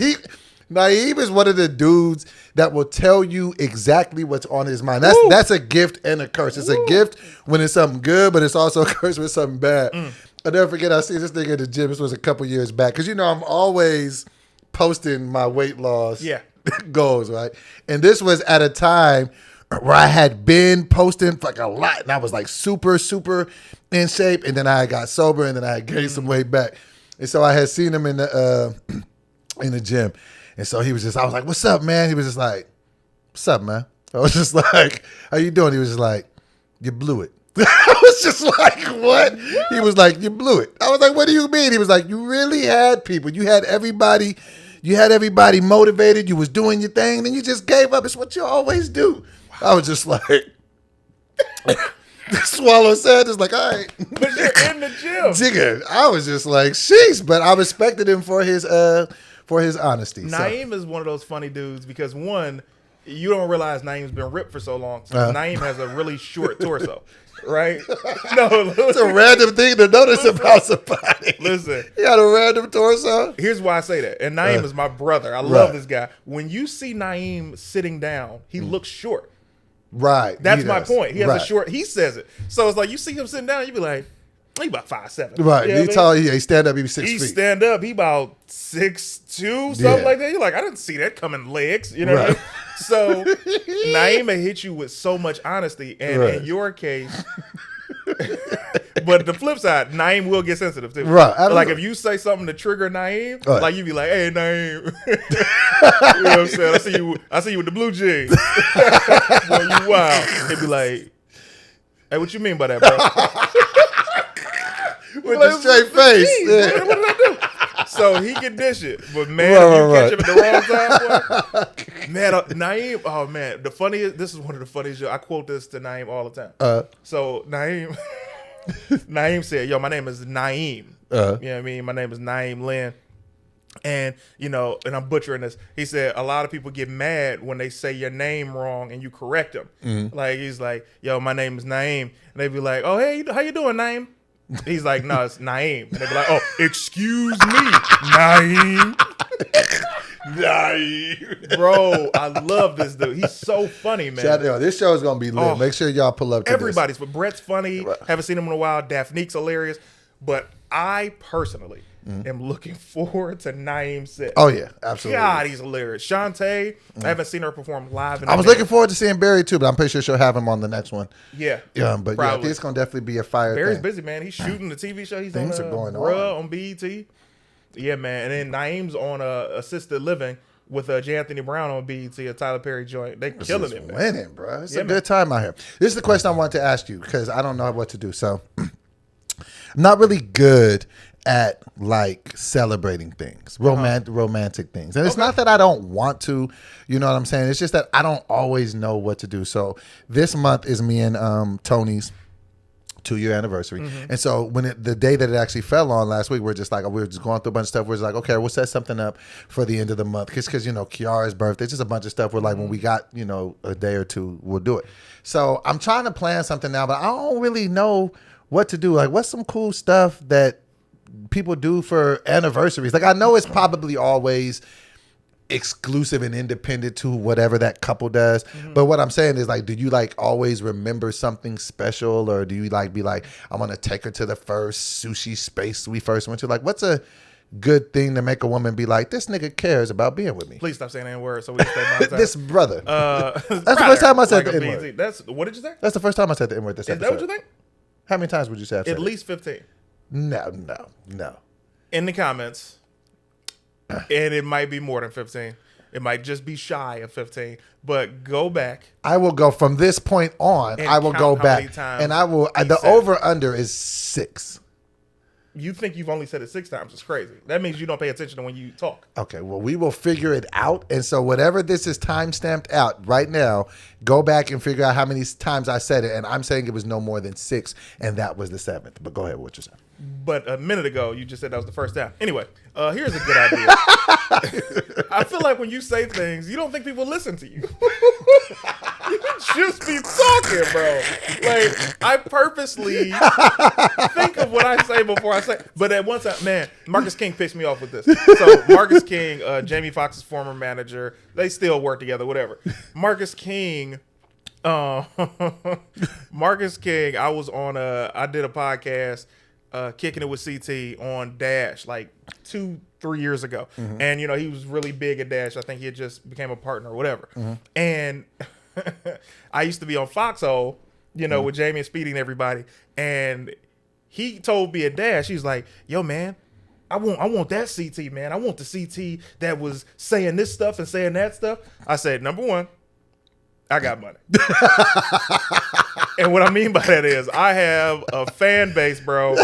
Naeem is one of the dudes that will tell you exactly what's on his mind. That's a gift and a curse. It's a gift when it's something good, but it's also a curse when it's something bad. I'll never forget. I see this nigga at the gym. This was a couple years back because I'm always posting my weight loss goals, right? And this was at a time where I had been posting for like a lot, and I was like super, super in shape, and then I got sober, and then I had gained some weight back. And so I had seen him in the gym, and so I was like, "What's up, man?" He was just like, "What's up, man?" I was just like, "How you doing?" He was just like, "You blew it." I was just like, "What?" He was like, "You blew it." I was like, "What do you mean?" He was like, "You really had people. You had everybody." You had everybody motivated. You was doing your thing. Then you just gave up. It's what you always do. I was just like, swallow said, just like, all right. But you're in the gym. Jigga. I was just like, sheesh. But I respected him for his honesty. Naeem is one of those funny dudes because one, you don't realize Naeem's been ripped for so long. So Naeem has a really short torso. Right? No, it's a random thing to notice about somebody. Listen, he had a random torso. Here's why I say that. And Naeem is my brother. I love this guy. When you see Naeem sitting down, he looks short. Right. That's my point. He has a right. short. He says it. So it's like you see him sitting down, you be like, he about 5'7". Right. You know He tall. He stand up. He be 6 He feet. stand up. He about 6'2", something like that. You're like, I didn't see that coming legs. You know what I mean? So Naeem may hit you with so much honesty, and in your case. But the flip side, Naeem will get sensitive too. Right. Absolutely. Like if you say something to trigger Naeem, like you be like, "Hey, Naeem," you know what I'm saying? I see you with the blue jeans. Boy, you wild. He'd be like, "Hey, what you mean by that, bro?" With a straight face. What did I do? So he can dish it, but man, if you catch him at the wrong time, boy, man, Naeem. Oh man, the funniest. This is one of the funniest. I quote this to Naeem all the time. So Naeem. Naeem said, "Yo, my name is Naeem. You know what I mean? My name is Naeem Lynn." And, you know, and I'm butchering this. He said, a lot of people get mad when they say your name wrong and you correct them. Like, he's like, "Yo, my name is Naeem." And they be like, "Oh, hey, how you doing, Naeem?" He's like, "No, it's Naeem." And they be like, "Oh, excuse me, Naeem." Naeem. Bro, I love this dude. He's so funny, man. This show is going to be lit. Make sure y'all pull up to everybody's. But Brett's funny. Haven't seen him in a while. Daphne's hilarious. But I personally am looking forward to Naeem's set. Oh, yeah. Absolutely. God, he's hilarious. Shantae, I haven't seen her perform live. I was looking forward to seeing Barry, too, but I'm pretty sure she'll have him on the next one. Yeah. But probably. Yeah, I think it's going to definitely be a fire Barry's thing. busy, man. He's shooting the TV show. He's Things on are going on BET. Yeah, man. And then Naeem's on assisted living with J'Anthony Brown on BET, a Tyler Perry joint. They killing it, man. Winning, bro. It's a good time out here. This is the question I wanted to ask you because I don't know what to do. So I'm not really good at like celebrating things, romantic things. And it's not that I don't want to, you know what I'm saying? It's just that I don't always know what to do. So this month is me and Tony's 2-year anniversary. And so when the day that it actually fell on last week, we were just going through a bunch of stuff. We're just like, okay, we'll set something up for the end of the month. Because you know, Kiara's birthday, just a bunch of stuff. We're like, when we got, you know, a day or two, we'll do it. So I'm trying to plan something now, but I don't really know what to do. Like, what's some cool stuff that people do for anniversaries? Like, I know it's probably always exclusive and independent to whatever that couple does. But what I'm saying is, like, do you like always remember something special, or do you like be like, I want to take her to the first sushi space we first went to? Like, what's a good thing to make a woman be like, this nigga cares about being with me? Please stop saying that word so we can stay monetized. This brother. That's the first time I said the N-word. What did you say? That's the first time I said the N-word this episode. Is that what you think? How many times would you say I've said At least 15. No. In the comments. And it might be more than 15. It might just be shy of 15. But go back. I will go from this point on. I will go back, and I will. The over under is 6. You think you've only said it 6 times? It's crazy. That means you don't pay attention to when you talk. Okay, well, we will figure it out. And so whatever this is time stamped out right now, go back and figure out how many times I said it. And I'm saying it was no more than 6, and that was the 7th. But go ahead with what you're saying. But a minute ago, you just said that was the first time. Anyway, here's a good idea. I feel like when you say things, you don't think people listen to you. You just be talking, bro. Like, I purposely think of what I say before I say. But at one time, man, Marcus King pissed me off with this. So Marcus King, Jamie Foxx's former manager, they still work together, whatever. Marcus King, I was on I did a podcast, Kicking It with CT on Dash like 2-3 years ago. And, you know, he was really big at Dash. I think he had just became a partner or whatever. And I used to be on Foxhole, you know, with Jamie and Speedy and everybody. And he told me at Dash, he was like, yo, man, I want that CT, man. I want the CT that was saying this stuff and saying that stuff. I said, number one, I got money. And what I mean by that is I have a fan base, bro.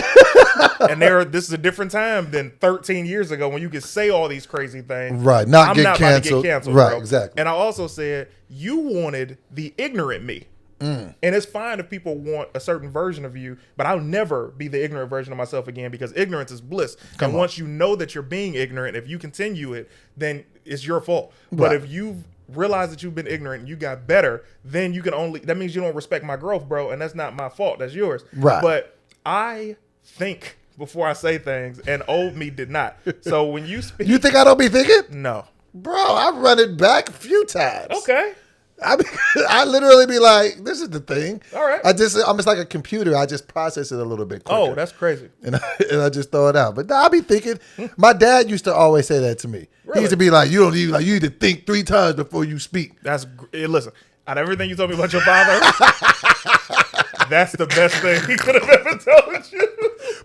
And this is a different time than 13 years ago when you could say all these crazy things. Right. I'm not canceled. about to get canceled, right, bro. Exactly. And I also said, you wanted the ignorant me. And it's fine if people want a certain version of you, but I'll never be the ignorant version of myself again, because ignorance is bliss. Once you know that you're being ignorant, if you continue it, then it's your fault. But if you've realize that you've been ignorant and you got better, then you can that means you don't respect my growth, bro, and that's not my fault, that's yours. Right. But I think before I say things, and old me did not. So when you speak, you think I don't be thinking? No, bro, I've run it back a few times. Okay. I mean, I literally be like, this is the thing. All right. I'm just like a computer. I just process it a little bit quicker. Oh, that's crazy. And I just throw it out. But I be thinking, my dad used to always say that to me. Really? He used to be like, you need to think 3 times before you speak. Listen, out of everything you told me about your father, that's the best thing he could have ever told you.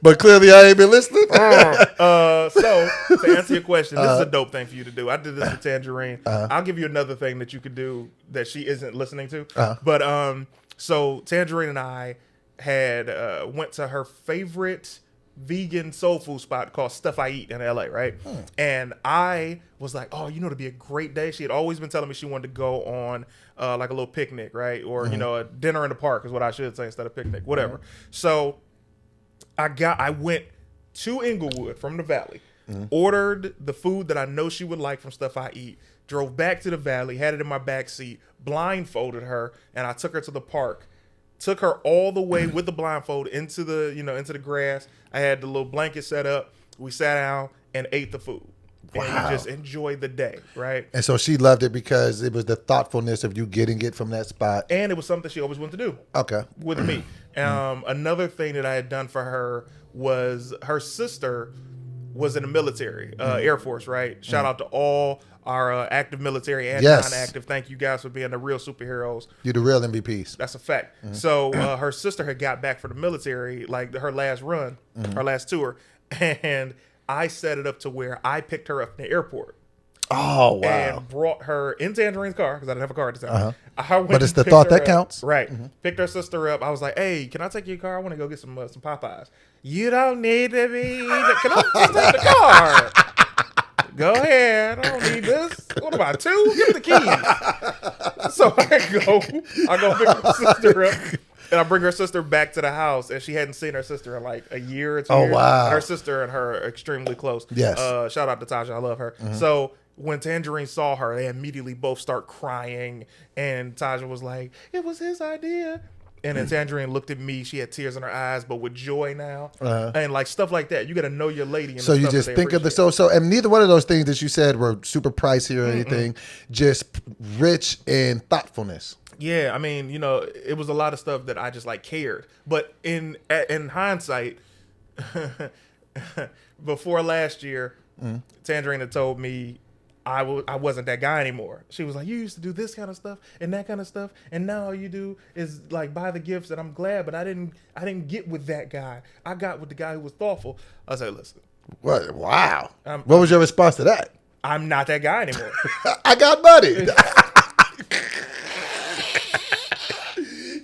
But clearly I ain't been listening. So to answer your question, this is a dope thing for you to do. I did this with Tangerine. I'll give you another thing that you could do that she isn't listening to. But so Tangerine and I had went to her favorite vegan soul food spot called Stuff I Eat in LA, right? And I was like, oh, it'd be a great day. She had always been telling me she wanted to go on like a little picnic, right? Or, a dinner in the park is what I should say instead of picnic, whatever. So I went to Inglewood from the Valley, ordered the food that I know she would like from Stuff I Eat, drove back to the Valley, had it in my back seat, blindfolded her, and I took her to the park. Took her all the way with the blindfold into the grass. I had the little blanket set up. We sat down and ate the food. Wow. And we just enjoyed the day, right? And so she loved it because it was the thoughtfulness of you getting it from that spot. And it was something she always wanted to do. Okay. With me. Another thing that I had done for her was her sister was in the military, Air Force, right? Shout out to all our active military and non-active. Thank you guys for being the real superheroes. You're the real MVPs. That's a fact. So her sister had got back from the military, like her last run, her last tour, and I set it up to where I picked her up in the airport. Oh, wow. And brought her in Tangerine's car, because I didn't have a car at the time. But it's the thought that counts. Right. Picked her sister up. I was like, hey, can I take your car? I want to go get some Popeyes. You don't need to be. Can I just take the car? Go ahead. I don't need this. What about 2? Give me the keys. So I go pick her sister up. And I bring her sister back to the house, and she hadn't seen her sister in like a year or 2 years. Wow. Her sister and her are extremely close. Yes. Shout out to Tasha. I love her. So when Tangerine saw her, they immediately both start crying. And Tasha was like, it was his idea. And then Tangerine looked at me. She had tears in her eyes, but with joy now. And like stuff like that. You got to know your lady. And so you just think of and neither one of those things that you said were super pricey or anything, just rich in thoughtfulness. Yeah, I mean, it was a lot of stuff that I just like cared. But in hindsight, before last year, Tangerine had told me I wasn't that guy anymore. She was like, you used to do this kind of stuff and that kind of stuff, and now all you do is like buy the gifts, and I'm glad, but I didn't get with that guy. I got with the guy who was thoughtful. I was like, listen. What? Wow. What was your response to that? I'm not that guy anymore. I got money.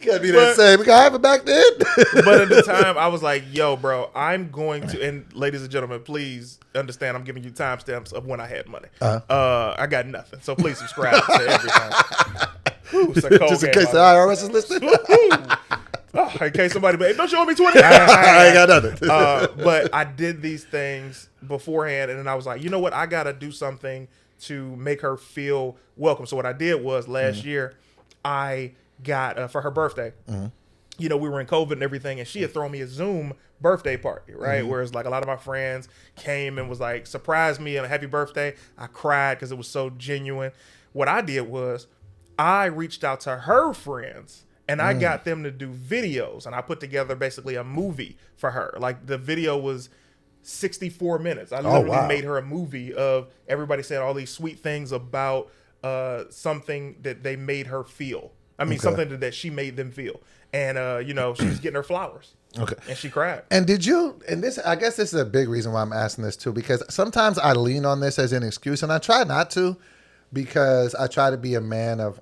Gotta be that same guy. Have it back then. But at the time, I was like, yo, bro, I'm going to, and ladies and gentlemen, please understand, I'm giving you timestamps of when I had money. I got nothing. So please subscribe to everything. Just in case the IRS is listening. In case somebody, but don't you owe me 20? I ain't got nothing. But I did these things beforehand, and then I was like, you know what? I got to do something to make her feel welcome. So what I did was last year, I got for her birthday. We were in COVID and everything, and she had thrown me a Zoom birthday party, right? Whereas like a lot of my friends came and was like, surprised me on a happy birthday. I cried because it was so genuine. What I did was I reached out to her friends and I got them to do videos, and I put together basically a movie for her. Like the video was 64 minutes. I literally made her a movie of everybody saying all these sweet things about something that they made her feel. I mean, something that she made them feel. And, she was getting her flowers. Okay. And she cried. And I guess this is a big reason why I'm asking this too, because sometimes I lean on this as an excuse, and I try not to, because I try to be a man of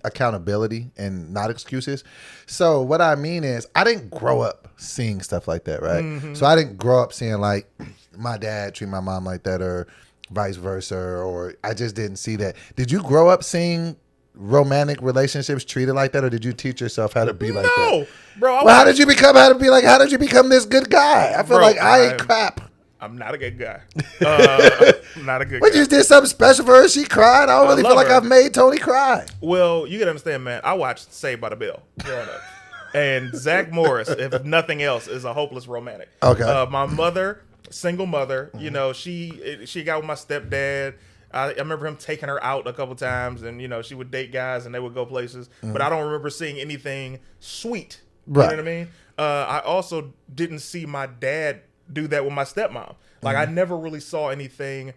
accountability and not excuses. So what I mean is, I didn't grow up seeing stuff like that, right? So I didn't grow up seeing like my dad treat my mom like that, or vice versa, or I just didn't see that. Did you grow up seeing romantic relationships treated like that, or did you teach yourself how to be like that? No, bro. How did you become this good guy? I feel like I ain't crap. I'm not a good guy. I'm not a good guy. But you just did something special for her. She cried. I don't really feel like I've made Tony cry. Well, you gotta understand, man. I watched Saved by the Bell growing up. And Zach Morris, if nothing else, is a hopeless romantic. Okay. My mother, single mother, she got with my stepdad. I remember him taking her out a couple times, and she would date guys and they would go places. But I don't remember seeing anything sweet. Right. You know what I mean? I also didn't see my dad do that with my stepmom. Like I never really saw anything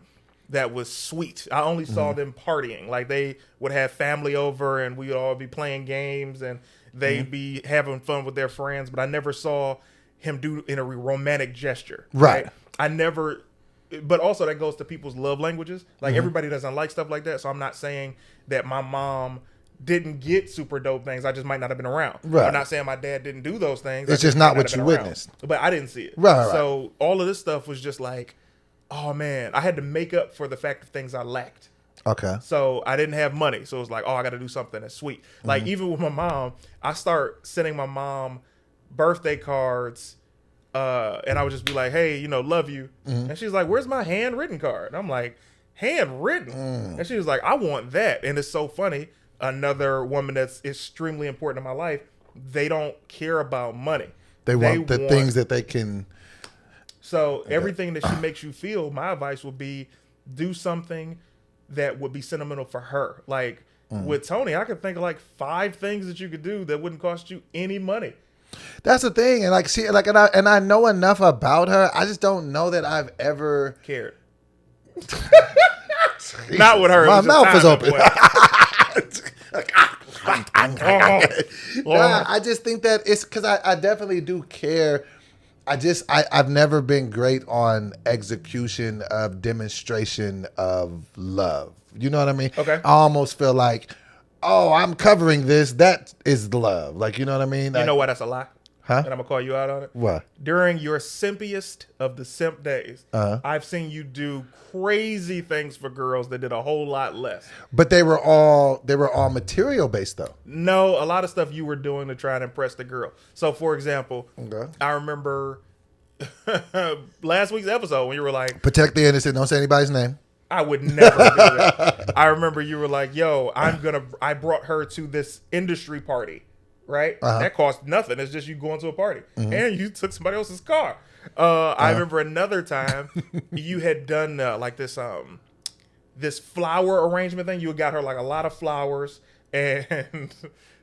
that was sweet. I only saw them partying. Like they would have family over and we would all be playing games and they'd be having fun with their friends. But I never saw him do in a romantic gesture. Right. I never. But also that goes to people's love languages. Like everybody doesn't like stuff like that. So I'm not saying that my mom didn't get super dope things. I just might not have been around. Right. I'm not saying my dad didn't do those things. It's just not what you witnessed. But I didn't see it. Right. So all of this stuff was just like, oh man, I had to make up for the fact of things I lacked. Okay. So I didn't have money. So it was like, oh, I got to do something that's sweet. Like even with my mom, I start sending my mom birthday cards. And I would just be like, hey, love you. And she's like, where's my handwritten card? And I'm like, handwritten? And she was like, I want that. And it's so funny. Another woman that's extremely important in my life, they don't care about money. They want the things that they can. So everything that she makes you feel, my advice would be do something that would be sentimental for her. Like with Tony, I could think of like 5 things that you could do that wouldn't cost you any money. That's the thing, and and I know enough about her. I just don't know that I've ever cared. Not with her. My mouth is open. I just think that it's because I definitely do care. I've never been great on execution of demonstration of love. You know what I mean? Okay. I almost feel like, oh, I'm covering this. That is love. Like, you know what I mean? You know why that's a lie? Huh? And I'm going to call you out on it. What? During your simpiest of the simp days, I've seen you do crazy things for girls that did a whole lot less. But they were all material based though. No, a lot of stuff you were doing to try and impress the girl. So for example, Okay. I remember last week's episode when you were like, protect the innocent, don't say anybody's name. I would never do that. I remember you were like, yo, I brought her to this industry party, right? That cost nothing. It's just you going to a party. And you took somebody else's car. I remember another time you had done like this flower arrangement thing. You got her like a lot of flowers, and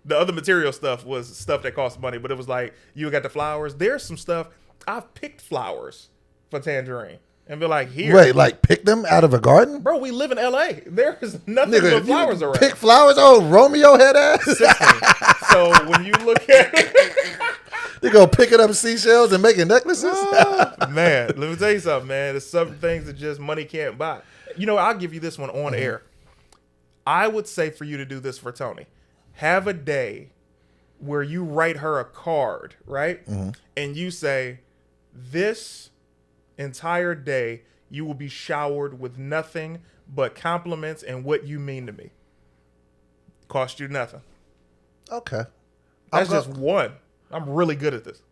the other material stuff was stuff that cost money, but it was like you got the flowers. There's some stuff. I've picked flowers for Tangerine. And be like, here. Wait, like pick them out of a garden? Bro, we live in L.A. There's nothing but flowers around. Pick flowers? Oh, Romeo head ass? So when you look at it. They go picking up seashells and making necklaces? Man, let me tell you something, man. There's some things that just money can't buy. I'll give you this one on air. I would say for you to do this for Tony. Have a day where you write her a card, right? And you say, this entire day you will be showered with nothing but compliments and what you mean to me. Cost you nothing. Okay. That's just one. I'm really good at this.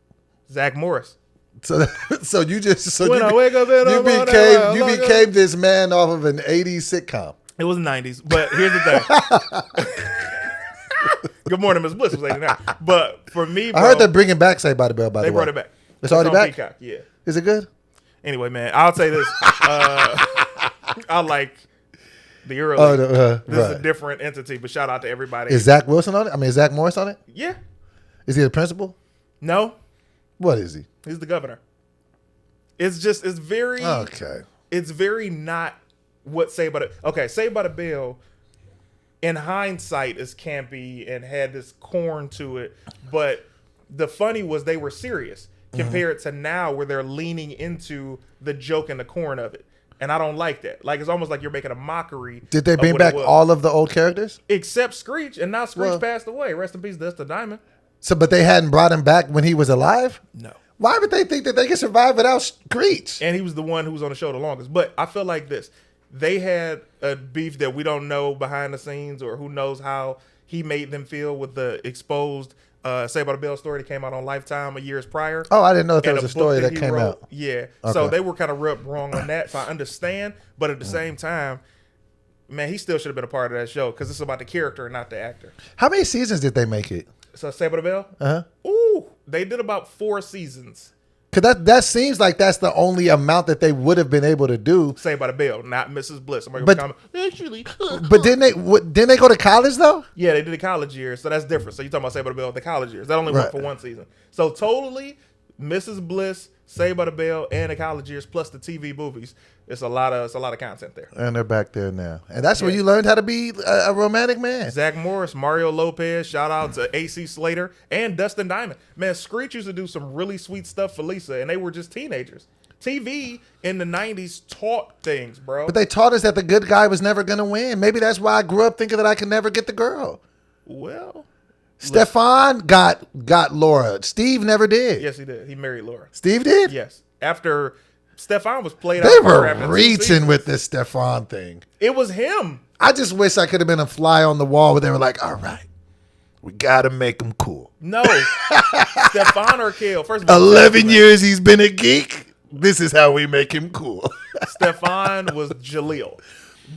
Zach Morris. So you just when I wake up you became this man off of an 80s sitcom. It was 90s, but here's the thing. Good Morning, Miss Bliss was 89. But for me, bro, I heard they're bringing back Saved by the Bell, by the way. They brought it back. It's already back? Peacock, yeah. Is it good? Anyway, man, I'll say this. I like the early. This is a different entity, but shout out to everybody. Is Zach Wilson on it? I mean, is Zach Morris on it? Yeah. Is he the principal? No. What is he? He's the governor. It's very... Okay. It's very not what Saved by the... Okay, Saved by the Bell, in hindsight, is campy and had this corn to it, but the funny was they were serious compared to now where they're leaning into the joke and the corn of it. And I don't like that. Like, it's almost like you're making a mockery. Did they bring back all of the old characters? Except Screech, and now Screech passed away. Rest in peace, Dustin Diamond. So, but they hadn't brought him back when he was alive? No. Why would they think that they could survive without Screech? And he was the one who was on the show the longest. But I feel like this. They had a beef that we don't know behind the scenes, or who knows how he made them feel with the exposed Saved by the Bell story that came out on Lifetime years prior. Oh, I didn't know if there was a story that came out. Yeah. Okay. So they were kind of rubbed wrong on that. So I understand. But at the same time, man, he still should have been a part of that show because it's about the character and not the actor. How many seasons did they make it? So Saved by the Bell? Uh-huh. Ooh, they did about 4 seasons. Because that seems like that's the only amount that they would have been able to do. Saved by the Bell, not Mrs. Bliss. Somebody But- comment, actually. But didn't they go to college though? Yeah, they did the college years, so that's different. So you're talking about Saved by the Bell, the college years. That only went Right. for one season. So totally, Mrs. Bliss, Saved by the Bell, and the college years plus the TV movies. It's a lot of content there. And they're back there now. And that's where you learned how to be a romantic man. Zach Morris, Mario Lopez, shout out to AC Slater and Dustin Diamond. Man, Screech used to do some really sweet stuff for Lisa, and they were just teenagers. TV in the 90s taught things, bro. But they taught us that the good guy was never going to win. Maybe that's why I grew up thinking that I could never get the girl. Well, Stefan got Laura. Steve never did. yes, he did. He married Laura. Steve did? Yes. After Stefan was played They out for her were after 2 reaching seasons. with this Stefan thing. It was him. I just wish I could have been a fly on the wall where they were like, all right, we got to make him cool. No. Stefan Urkel. First of all, 11 years he's been a geek. This is how we make him cool. Stefan was Jaleel.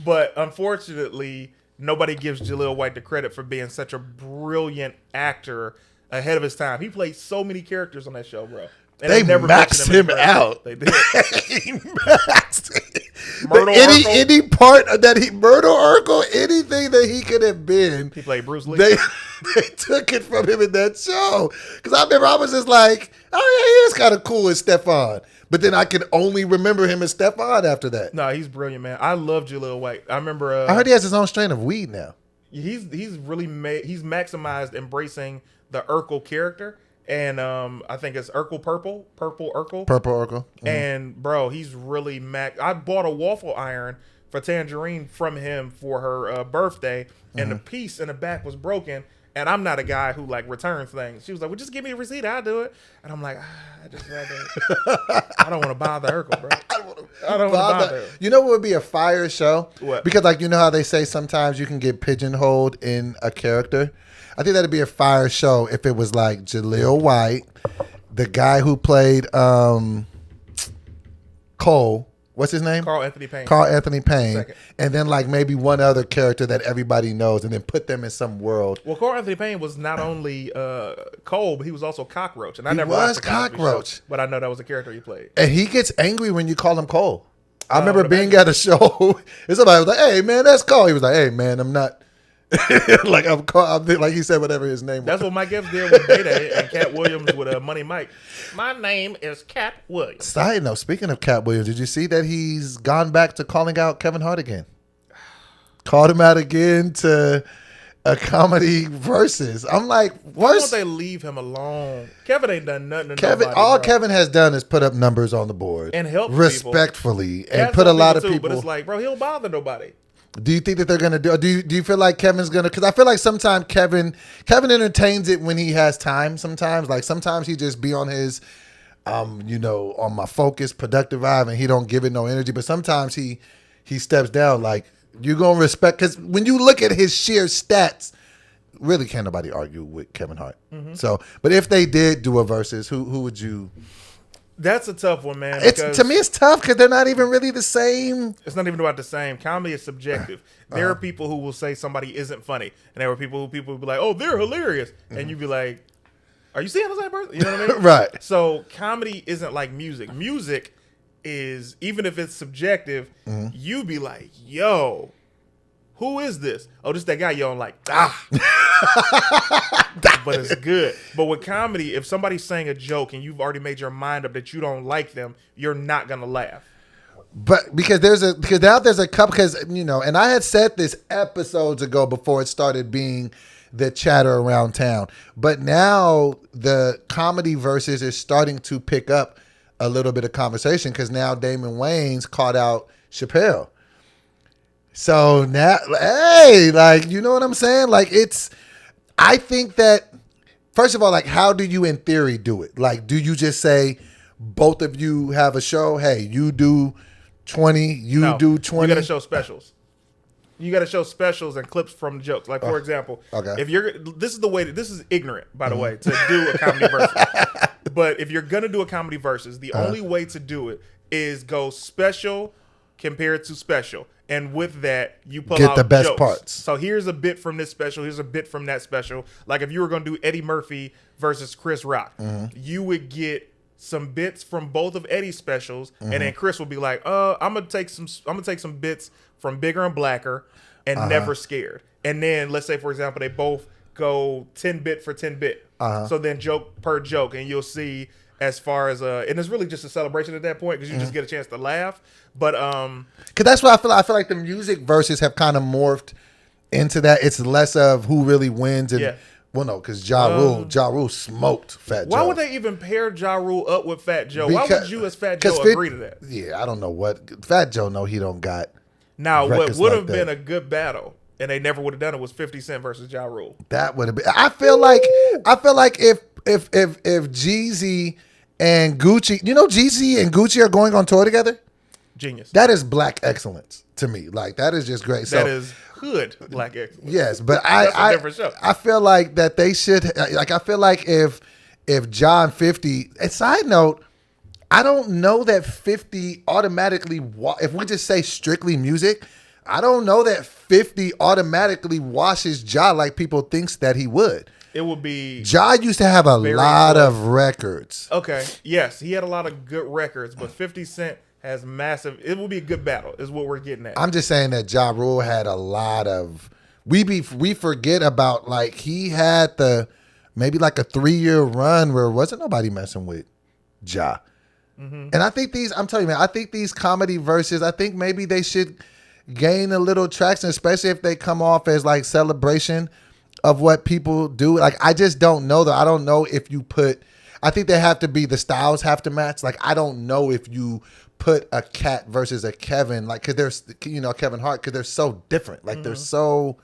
But unfortunately, nobody gives Jaleel White the credit for being such a brilliant actor ahead of his time. He played so many characters on that show, bro. And They never maxed mentioned him in person. out. They did. He maxed it. Myrtle any Urkel. any part of that Myrtle Urkel, anything that he could have been, He played Bruce Lee. they took it from him in that show. Because I remember I was just like, oh yeah, he is kind of cool as Stefan. But then I could only remember him as Stefan after that. No, he's brilliant, man. I love Jaleel White. I remember. I heard he has his own strain of weed now. He's really he's maximized embracing the Urkel character, and I think it's Urkel Purple Urkel. Purple Urkel. And bro, he's really I bought a waffle iron for Tangerine from him for her birthday, and the piece in the back was broken. And I'm not a guy who like returns things. She was like, "Well, just give me a receipt, I'll do it." And I'm like, I just rather. I don't want to bother Urkel, bro. I don't want to bother her. You know what would be a fire show? What? Because like you know how they say sometimes you can get pigeonholed in a character. I think that'd be a fire show if it was like Jaleel White, the guy who played Cole. What's his name? Carl Anthony Payne. Carl Anthony Payne. Second. And then like maybe one other character that everybody knows, and then put them in some world. Well, Carl Anthony Payne was not only Cole, but he was also Cockroach, and I He never was watched the Cosby Cockroach. Show, but I know that was a character he played. And he gets angry when you call him Cole. I remember what being about at a show, and somebody was like, "Hey man, that's Cole." He was like, "Hey man, I'm not." Like I'm called, like he said whatever his name was. That's what Mike Epps did with Day Day and Cat Williams with Money Mike. My name is Cat Williams. Side note, speaking of Cat Williams, did you see that he's gone back to calling out Kevin Hart again? Called him out again to a comedy versus. I'm like, Why what's don't they leave him alone? Kevin ain't done nothing to Kevin? nobody, All bro. people has done is put up numbers on the board And help people. respectfully, He and has put a helped lot of too, people. But it's like, bro, he don't bother nobody. Do you think that they're gonna do? Or do you feel like Kevin's gonna? Because I feel like sometimes Kevin entertains it when he has time. Sometimes, like sometimes he just be on his, on my focused, productive vibe, and he don't give it no energy. But sometimes he steps down. Like you gonna respect, because when you look at his sheer stats, really can't nobody argue with Kevin Hart. So, but if they did do a versus, who would you? That's a tough one, man. It's because to me, it's tough because they're not even really the same. it's not even about the same. Comedy is subjective. There are people who will say somebody isn't funny, and there are people who will be like, "Oh, they're hilarious," and you'd be like, "Are you seeing the same person?" You know what I mean? Right. So comedy isn't like music. Music is, even if it's subjective, you be like, "Yo, who is this?" Oh, this that guy you don't like. But it's good. But with comedy, if somebody's saying a joke and you've already made your mind up that you don't like them, you're not gonna laugh. But because now there's a couple, because and I had said this episodes ago before it started being the chatter around town. But now the comedy versus is starting to pick up a little bit of conversation, because now Damon Wayans called out Chappelle. So now, hey, like, you know what I'm saying? Like, I think that, first of all, like, how do you in theory do it? Like, do you just say both of you have a show? Hey, you do 20, you do 20. You got to show specials. You got to show specials and clips from jokes. Like, for example, okay. if you're, this is the way, this is ignorant, by the way, to do a comedy versus. But if you're going to do a comedy versus, the only way to do it is go special compared to special. And with that, you pull Get out the best jokes. parts. So here's a bit from this special. Here's a bit from that special. Like if you were going to do Eddie Murphy versus Chris Rock, you would get some bits from both of Eddie's specials, and then Chris will be like, I'm gonna take some bits from Bigger and Blacker and Never Scared. And then let's say, for example, they both go 10-bit for 10-bit. So then joke per joke, and you'll see as far as and it's really just a celebration at that point because you just get a chance to laugh. But because that's what I feel like the music verses have kind of morphed into that. It's less of who really wins and well, no, because Ja Rule smoked Fat Joe. Why would they even pair Ja Rule up with Fat Joe? Why would you as Fat Joe agree to that? Yeah, I don't know what Fat Joe know he don't got. Now, what would have been a good battle, and they never would have done it, was 50 Cent versus Ja Rule. That would have been. I feel like if Jeezy and Gucci, Jeezy and Gucci are going on tour together. Genius. That is black excellence to me. Like that is just great. That is hood black excellence. Yes, but That's a different show. I feel like that they should. Like I feel like if John 50. And side note, I don't know that 50 automatically. If we just say strictly music, I don't know that 50 automatically washes Ja like people thinks that he would. It would be. Ja used to have a lot of records. Okay. Yes, he had a lot of good records, but 50 Cent has massive. It will be a good battle. Is what we're getting at. I'm just saying that Ja Rule had a lot of. We forget about like he had maybe like a 3-year run where wasn't nobody messing with Ja. And I think I'm telling you, man, I think these comedy verses, I think maybe they should gain a little traction, especially if they come off as like celebration of what people do. Like, I just don't know though. I don't know if you I think they have to be, the styles have to match. Like, I don't know if you put a Cat versus a Kevin, like, cause there's, Kevin Hart, cause they're so different. Like they're so.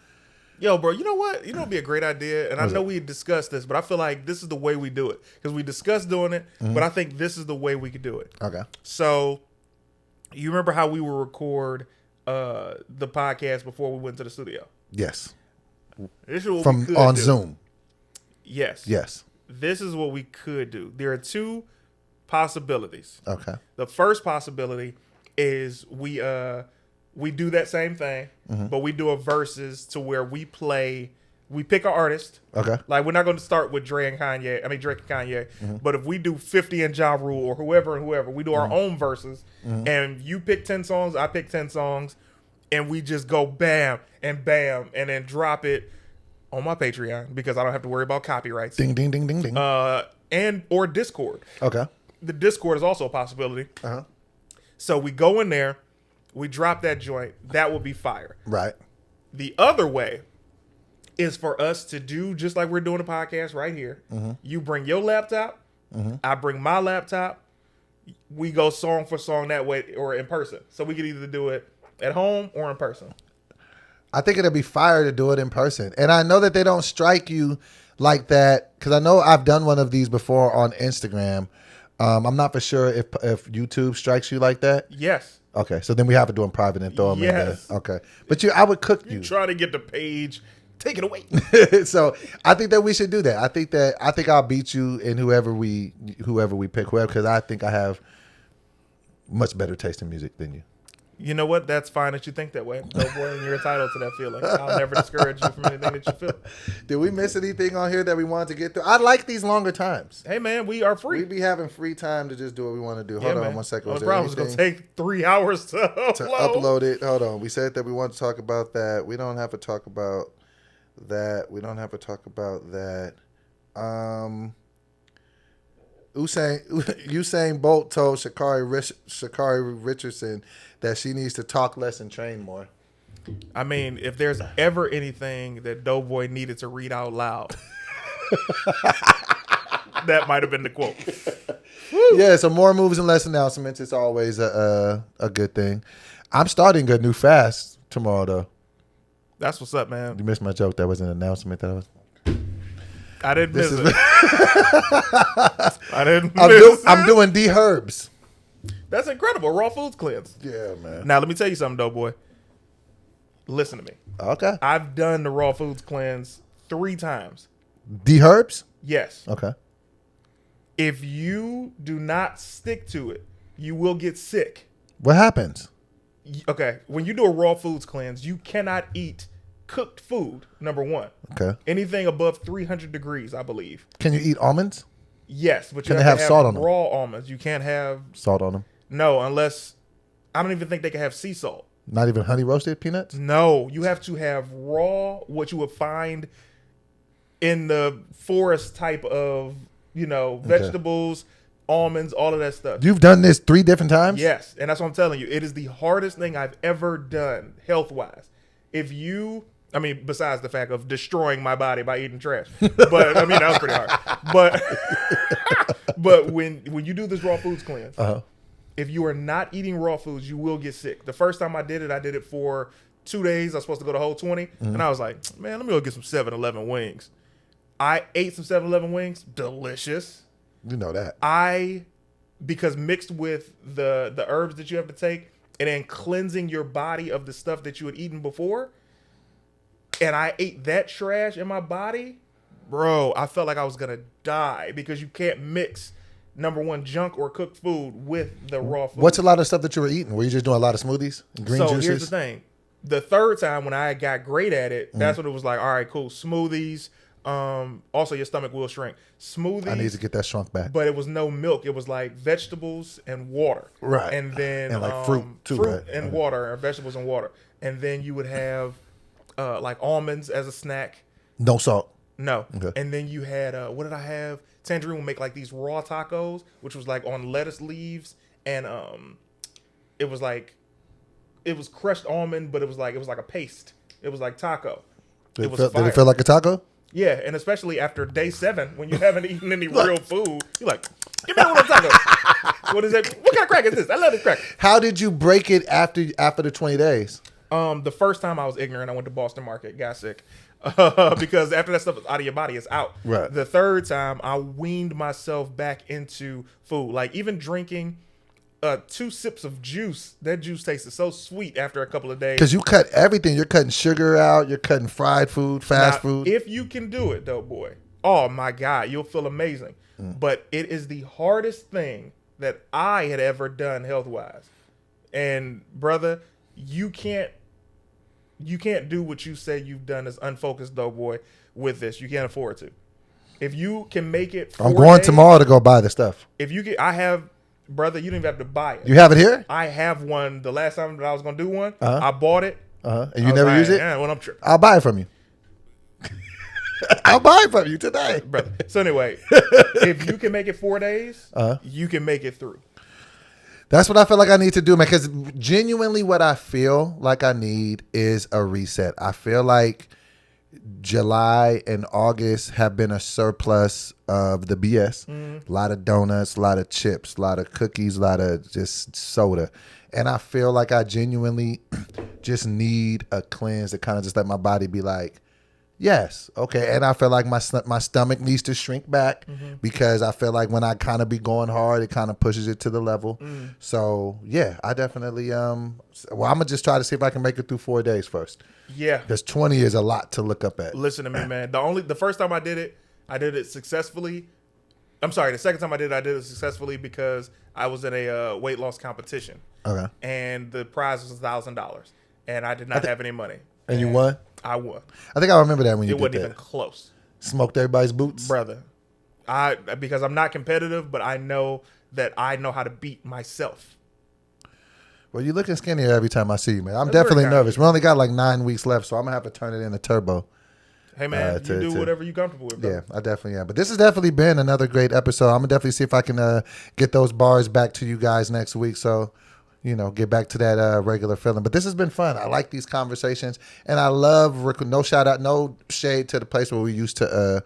Yo, bro, you know what? It'd be a great idea. And I know we discussed this, but I feel like this is the way we do it. Because we discussed doing it, but I think this is the way we could do it. Okay. So, you remember how we would record the podcast before we went to the studio? Yes. This is what From we could on do. Zoom. Yes. Yes. This is what we could do. There are two possibilities. Okay. The first possibility is we do that same thing, but we do a versus to where we pick an artist. Okay. Like, we're not going to start with Drake and Kanye. But if we do 50 and Ja Rule or whoever, we do our own verses, and you pick 10 songs, I pick 10 songs, and we just go bam, and then drop it on my Patreon because I don't have to worry about copyrights. Ding, ding, ding, ding, ding. Or Discord. Okay. The Discord is also a possibility. So we go in there, we drop that joint. That will be fire. Right. The other way is for us to do just like we're doing a podcast right here. You bring your laptop. I bring my laptop. We go song for song that way or in person. So we can either do it at home or in person. I think it'll be fire to do it in person. And I know that they don't strike you like that because I know I've done one of these before on Instagram. I'm not for sure if YouTube strikes you like that. Yes. Okay, so then we have to do them private and throw them in there. Okay. But I would cook you. Try to get the page. Take it away. So I think that we should do that. I think I'll beat you in whoever we pick, because I think I have much better taste in music than you. You know what? That's fine that you think that way. No, boy, and you're entitled to that feeling. I'll never discourage you from anything that you feel. Did we miss anything on here that we wanted to get through? I like these longer times. Hey, man, we are free. We be having free time to just do what we want to do. Hold on 1 second. The problem is going to take 3 hours to upload it. Hold on. We said that we want to talk about that. We don't have to talk about that. Usain Bolt told Sha'Carri Richardson that she needs to talk less and train more. I mean, if there's ever anything that Doughboy needed to read out loud, that might have been the quote. Yeah, so more moves and less announcements. It's always a good thing. I'm starting a new fast tomorrow, though. That's what's up, man. You missed my joke. That was an announcement that I was... I didn't miss it. I didn't miss it. I'm doing D-Herbs. That's incredible. Raw foods cleanse. Yeah, man. Now, let me tell you something, Doughboy. Listen to me. Okay. I've done the raw foods cleanse 3 times. D-Herbs? Yes. Okay. If you do not stick to it, you will get sick. What happens? Okay. When you do a raw foods cleanse, you cannot eat cooked food, number 1. Okay. Anything above 300 degrees, I believe. Can you eat almonds? Yes, but you Can have they to have salt on them? raw almonds. You can't have Salt on them? no unless I don't even think they can have sea salt. Not even honey roasted peanuts? No, you have to have raw, what you would find in the forest type of, vegetables, almonds, all of that stuff. You've done this 3 different times? Yes, and that's what I'm telling you. It is the hardest thing I've ever done health-wise. Besides the fact of destroying my body by eating trash. But, that was pretty hard. But when you do this raw foods cleanse, if you are not eating raw foods, you will get sick. The first time I did it for 2 days. I was supposed to go the whole 20. And I was like, man, let me go get some 7-Eleven wings. I ate some 7-Eleven wings. Delicious. You know that. Because mixed with the herbs that you have to take and then cleansing your body of the stuff that you had eaten before, and I ate that trash in my body, bro, I felt like I was going to die because you can't mix, number one, junk or cooked food with the raw food. What's a lot of stuff that you were eating? Were you just doing a lot of smoothies? Green juices? Here's the thing. The third time when I got great at it, that's when it was like, all right, cool, smoothies. Also, your stomach will shrink. Smoothies. I need to get that shrunk back. But it was no milk. It was like vegetables and water. Right. And then like fruit too, fruit right? and water, or vegetables and water. And then you would have like almonds as a snack. No salt. No. Okay. And then you had what did I have? Tangerine would make like these raw tacos, which was like on lettuce leaves, and it was crushed almond, but it was like a paste. It was like taco. Did it feel like a taco? Yeah, and especially after day 7, when you haven't eaten any real food, you're like, give me one of those tacos. What is that? What kind of crack is this? I love this crack. How did you break it after the 20 days? The first time I was ignorant, I went to Boston Market, got sick. Because after that stuff is out of your body, it's out. Right. The third time, I weaned myself back into food. Like even drinking 2 sips of juice, that juice tasted so sweet after a couple of days. Because you cut everything. You're cutting sugar out. You're cutting fried food, fast food. If you can do it, though, boy, oh my God, you'll feel amazing. But it is the hardest thing that I had ever done health-wise. And brother, you can't do what you say you've done as unfocused, though, boy, with this. You can't afford to. If you can make it 4 I'm going days, tomorrow to go buy the stuff. Brother, you don't even have to buy it. You have it here? I have one. The last time that I was going to do one, I bought it. And you never use it? Yeah, well, I'm tripping. I'll buy it from you. I'll buy it from you today. Brother. So anyway, if you can make it 4 days, you can make it through. That's what I feel like I need to do, man, because genuinely what I feel like I need is a reset. I feel like July and August have been a surplus of the BS. A lot of donuts, a lot of chips, a lot of cookies, a lot of just soda. And I feel like I genuinely just need a cleanse to kind of just let my body be like, yes, okay. And I feel like my stomach needs to shrink back because I feel like when I kind of be going hard, it kind of pushes it to the level. So, yeah, I definitely, I'm going to just try to see if I can make it through 4 days first. Yeah. Because 20 is a lot to look up at. Listen to me, man. The first time I did it successfully. I'm sorry, the second time I did it successfully because I was in a weight loss competition. Okay. And the prize was $1,000. And I did not have any money. And you won? I won. I think I remember that when you It did wasn't that. even close. Smoked everybody's boots? Brother. Because I'm not competitive, but I know that I know how to beat myself. Well, you're looking skinnier every time I see you, man. I'm That's definitely very nervous. We only got like 9 weeks left, so I'm going to have to turn it into turbo. Hey, man, you do whatever you're comfortable with, bro. Yeah, I definitely am. But this has definitely been another great episode. I'm going to definitely see if I can get those bars back to you guys next week. So, get back to that regular feeling. But this has been fun. I like these conversations. And I love, no shout out, no shade to the place where we used to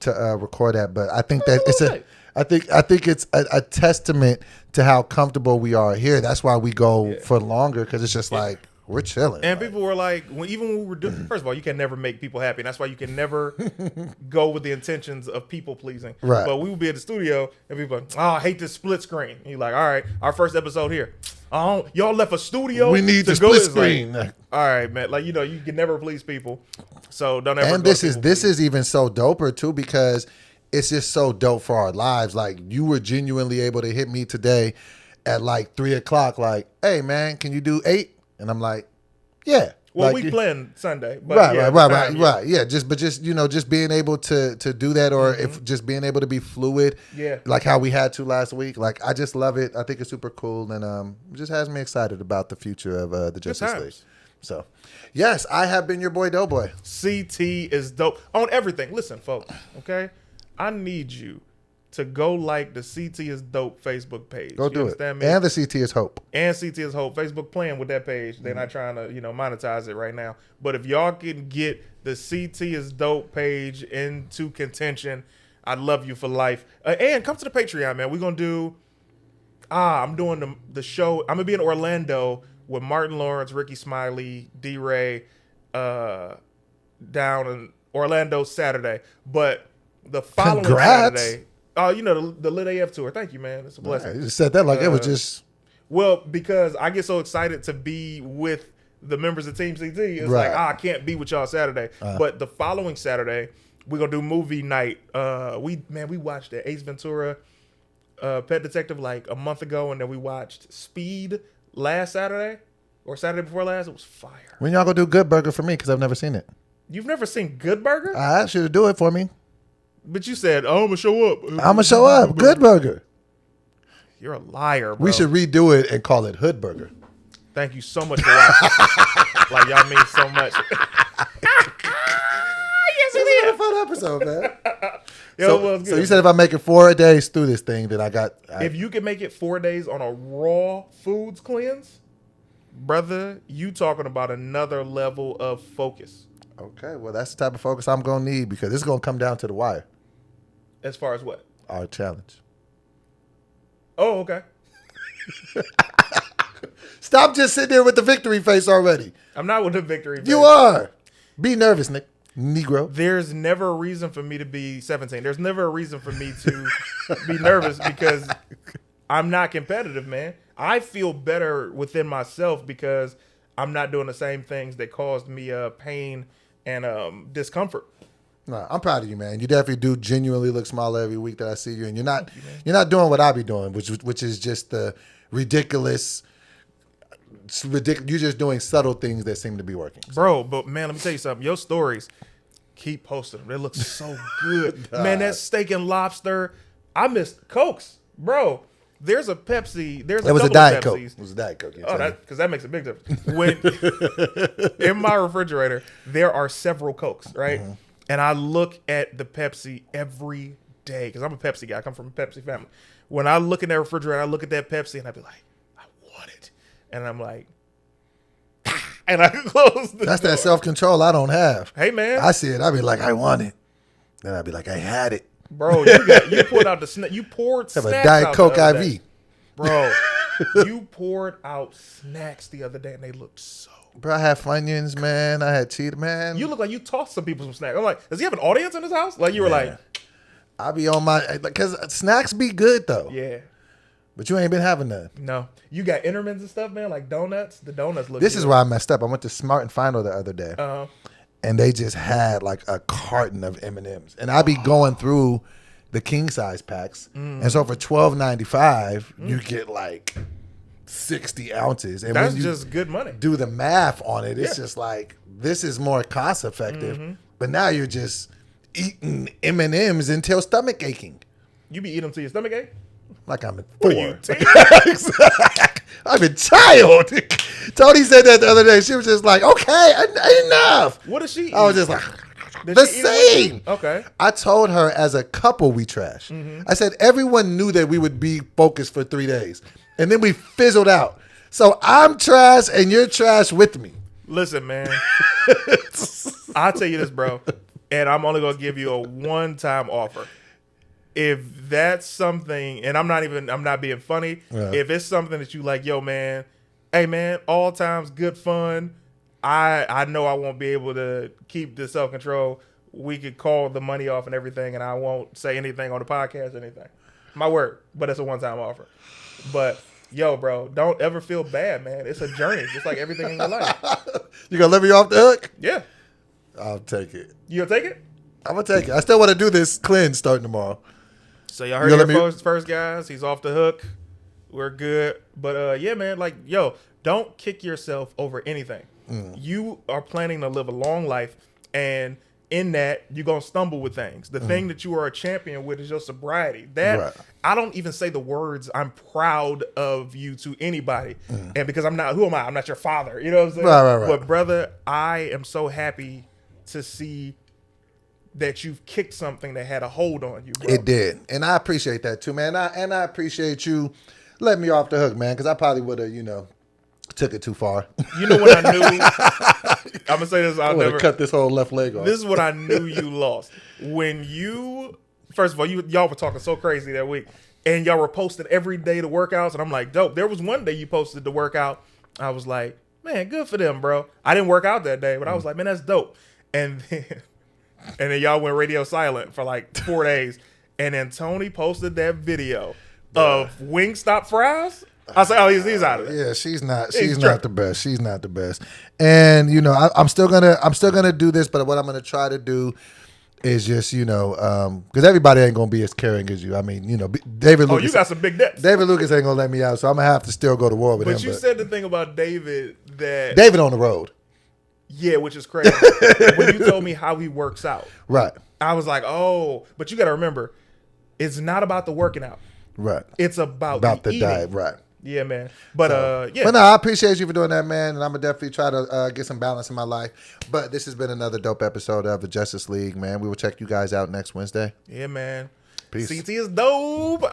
record at. But I think that I think it's a testament to how comfortable we are here. That's why we go for longer, because it's just like, we're chilling. And people were like, even when we were doing, first of all, you can never make people happy. And that's why you can never go with the intentions of people pleasing. Right. But we would be at the studio and people like, oh, I hate this split screen. And you're like, all right, our first episode here. Oh, y'all left a studio. We need the split screen. Like, all right, man. Like, you can never please people. So don't ever. And this is even so doper too, because it's just so dope for our lives. Like, you were genuinely able to hit me today at like 3:00. Like, hey man, can you do 8? And I'm like, yeah. Well, Like, we playing Sunday, but right. Yeah, just being able to do that, or if just being able to be fluid, Yeah. like how we had to last week. Like, I just love it. I think it's super cool, and it just has me excited about the future of the Justice League. So, yes, I have been your boy Doughboy. CT is dope on everything. Listen, folks, okay? I need you to go like the CT is dope Facebook page. Go do it. Me? And the CT is Hope. And CT is Hope. Facebook playing with that page. They're not trying to, monetize it right now. But if y'all can get the CT is dope page into contention, I love you for life. And come to the Patreon, man. We're going to do, I'm doing the show. I'm going to be in Orlando with Martin Lawrence, Ricky Smiley, D-Ray, down in Orlando Saturday. But the following Saturday, the Lit AF tour. Thank you, man. It's a blessing. Right, you just said that like it was just. Well, because I get so excited to be with the members of Team CT. It's like, I can't be with y'all Saturday. But the following Saturday, we're going to do movie night. We watched the Ace Ventura Pet Detective like a month ago, and then we watched Speed last Saturday or Saturday before last. It was fire. When y'all going to do Good Burger for me? Because I've never seen it. You've never seen Good Burger? I asked you to do it for me. But you said, I'm going to show up. I'm going to show up. Good Burger. You're a liar, bro. We should redo it and call it Hood Burger. Thank you so much for watching. Like, y'all mean so much. Yes, it was a fun episode, man. So you said if I make it 4 days through this thing, then if you can make it 4 days on a raw foods cleanse, brother, you talking about another level of focus. Okay, well, that's the type of focus I'm going to need because it's going to come down to the wire. As far as what? Our challenge. Oh, okay. Stop just sitting there with the victory face already. I'm not with the victory face. You are. Be nervous, Nick. Negro. There's never a reason for me to be 17. There's never a reason for me to be nervous because I'm not competitive, man. I feel better within myself because I'm not doing the same things that caused me pain and discomfort. No, I'm proud of you, man. You definitely do genuinely look smaller every week that I see you, and you're not doing what I be doing, which is just the ridiculous. You're just doing subtle things that seem to be working, bro. But man, let me tell you something. Your stories, keep posting them. They look so good, man. That steak and lobster. I missed Cokes, bro. There's a Pepsi. It was a Diet Coke. It was a Diet Coke. Oh, because that makes a big difference. When in my refrigerator, there are several Cokes, right? Mm-hmm. And I look at the Pepsi every day because I'm a Pepsi guy. I come from a Pepsi family. When I look in that refrigerator, I look at that Pepsi and I be like, I want it. And I'm like, and I close the That's door. That self-control I don't have. Hey, man. I see it. I be like, I want it. Then I be like, I had it. Bro, you poured out the snack. You poured snacks out. Have a Diet Coke IV. Bro, you poured out snacks the other day and they looked so. Bro, I had Funyuns, man. I had Cheetah, man. You look like you tossed some people some snacks. I'm like, does he have an audience in his house? Like you were like. I be on my, because snacks be good though. Yeah. But you ain't been having none. No. You got Entermans and stuff, man, like donuts. The donuts look This good. is where I messed up. I went to Smart and Final the other day. Uh-huh. And they just had like a carton of M&Ms. And I be going through the king size packs. And so for $12.95, you get like 60 ounces. And that's when you just good money. Do the math on it. It's just like, this is more cost effective. Mm-hmm. But now you're just eating M&Ms until stomach aching. You be eating them till your stomach ache? Like I'm in 4. What are you, I'm a child. Tony said that the other day. She was just like, okay, enough. What does she eat? I was just like, the same. Okay. I told her as a couple we trash. Mm-hmm. I said everyone knew that we would be focused for 3 days. And then we fizzled out. So I'm trash and you're trash with me. Listen, man. I'll tell you this, bro. And I'm only going to give you a one-time offer. If that's something, and I'm not being funny. Yeah. If it's something that you like, yo, man, hey, man, all times good fun. I know I won't be able to keep the self-control. We could call the money off and everything, and I won't say anything on the podcast or anything. My word, but it's a one-time offer. But, yo, bro, don't ever feel bad, man. It's a journey, just like everything in your life. You going to let me off the hook? Yeah. I'll take it. You going to take it? I'm going to take it. I still want to do this cleanse starting tomorrow. So y'all heard it first, guys. He's off the hook. We're good. But, yeah, man, like, yo, don't kick yourself over anything. You are planning to live a long life, and in that, you're going to stumble with things. The thing that you are a champion with is your sobriety. That I don't even say the words, I'm proud of you to anybody. And because I'm not, who am I? I'm not your father. You know what I'm saying? Right. But brother, I am so happy to see that you've kicked something that had a hold on you, bro. It did. And I appreciate that too, man. And I appreciate you letting me off the hook, man, because I probably would have, took it too far. You know when I knew, I'm going to say this, I'll never cut this whole left leg off. This is what I knew you lost. When you, first of all, y'all were talking so crazy that week, and y'all were posting every day the workouts, and I'm like, dope. There was one day you posted the workout. I was like, man, good for them, bro. I didn't work out that day, but I was like, man, that's dope. And then y'all went radio silent for like 4 days. And then Tony posted that video of Wingstop fries. I was like, oh, he's out of it. Yeah, she's not the best. She's not the best. And I'm still gonna do this, but what I'm gonna try to do is just because everybody ain't gonna be as caring as you. I mean, David Lucas. Oh, you got some big depths. David Lucas ain't gonna let me out, so I'm gonna have to still go to war with him. But you said the thing about David that David on the road. Yeah, which is crazy. When you told me how he works out, right? I was like, oh, but you got to remember, it's not about the working out. Right. It's about the eating. diet. Right. Yeah, man. But yeah. But no, I appreciate you for doing that, man. And I'm gonna definitely try to get some balance in my life. But this has been another dope episode of the Justice League, man. We will check you guys out next Wednesday. Yeah, man. Peace. CT is dope.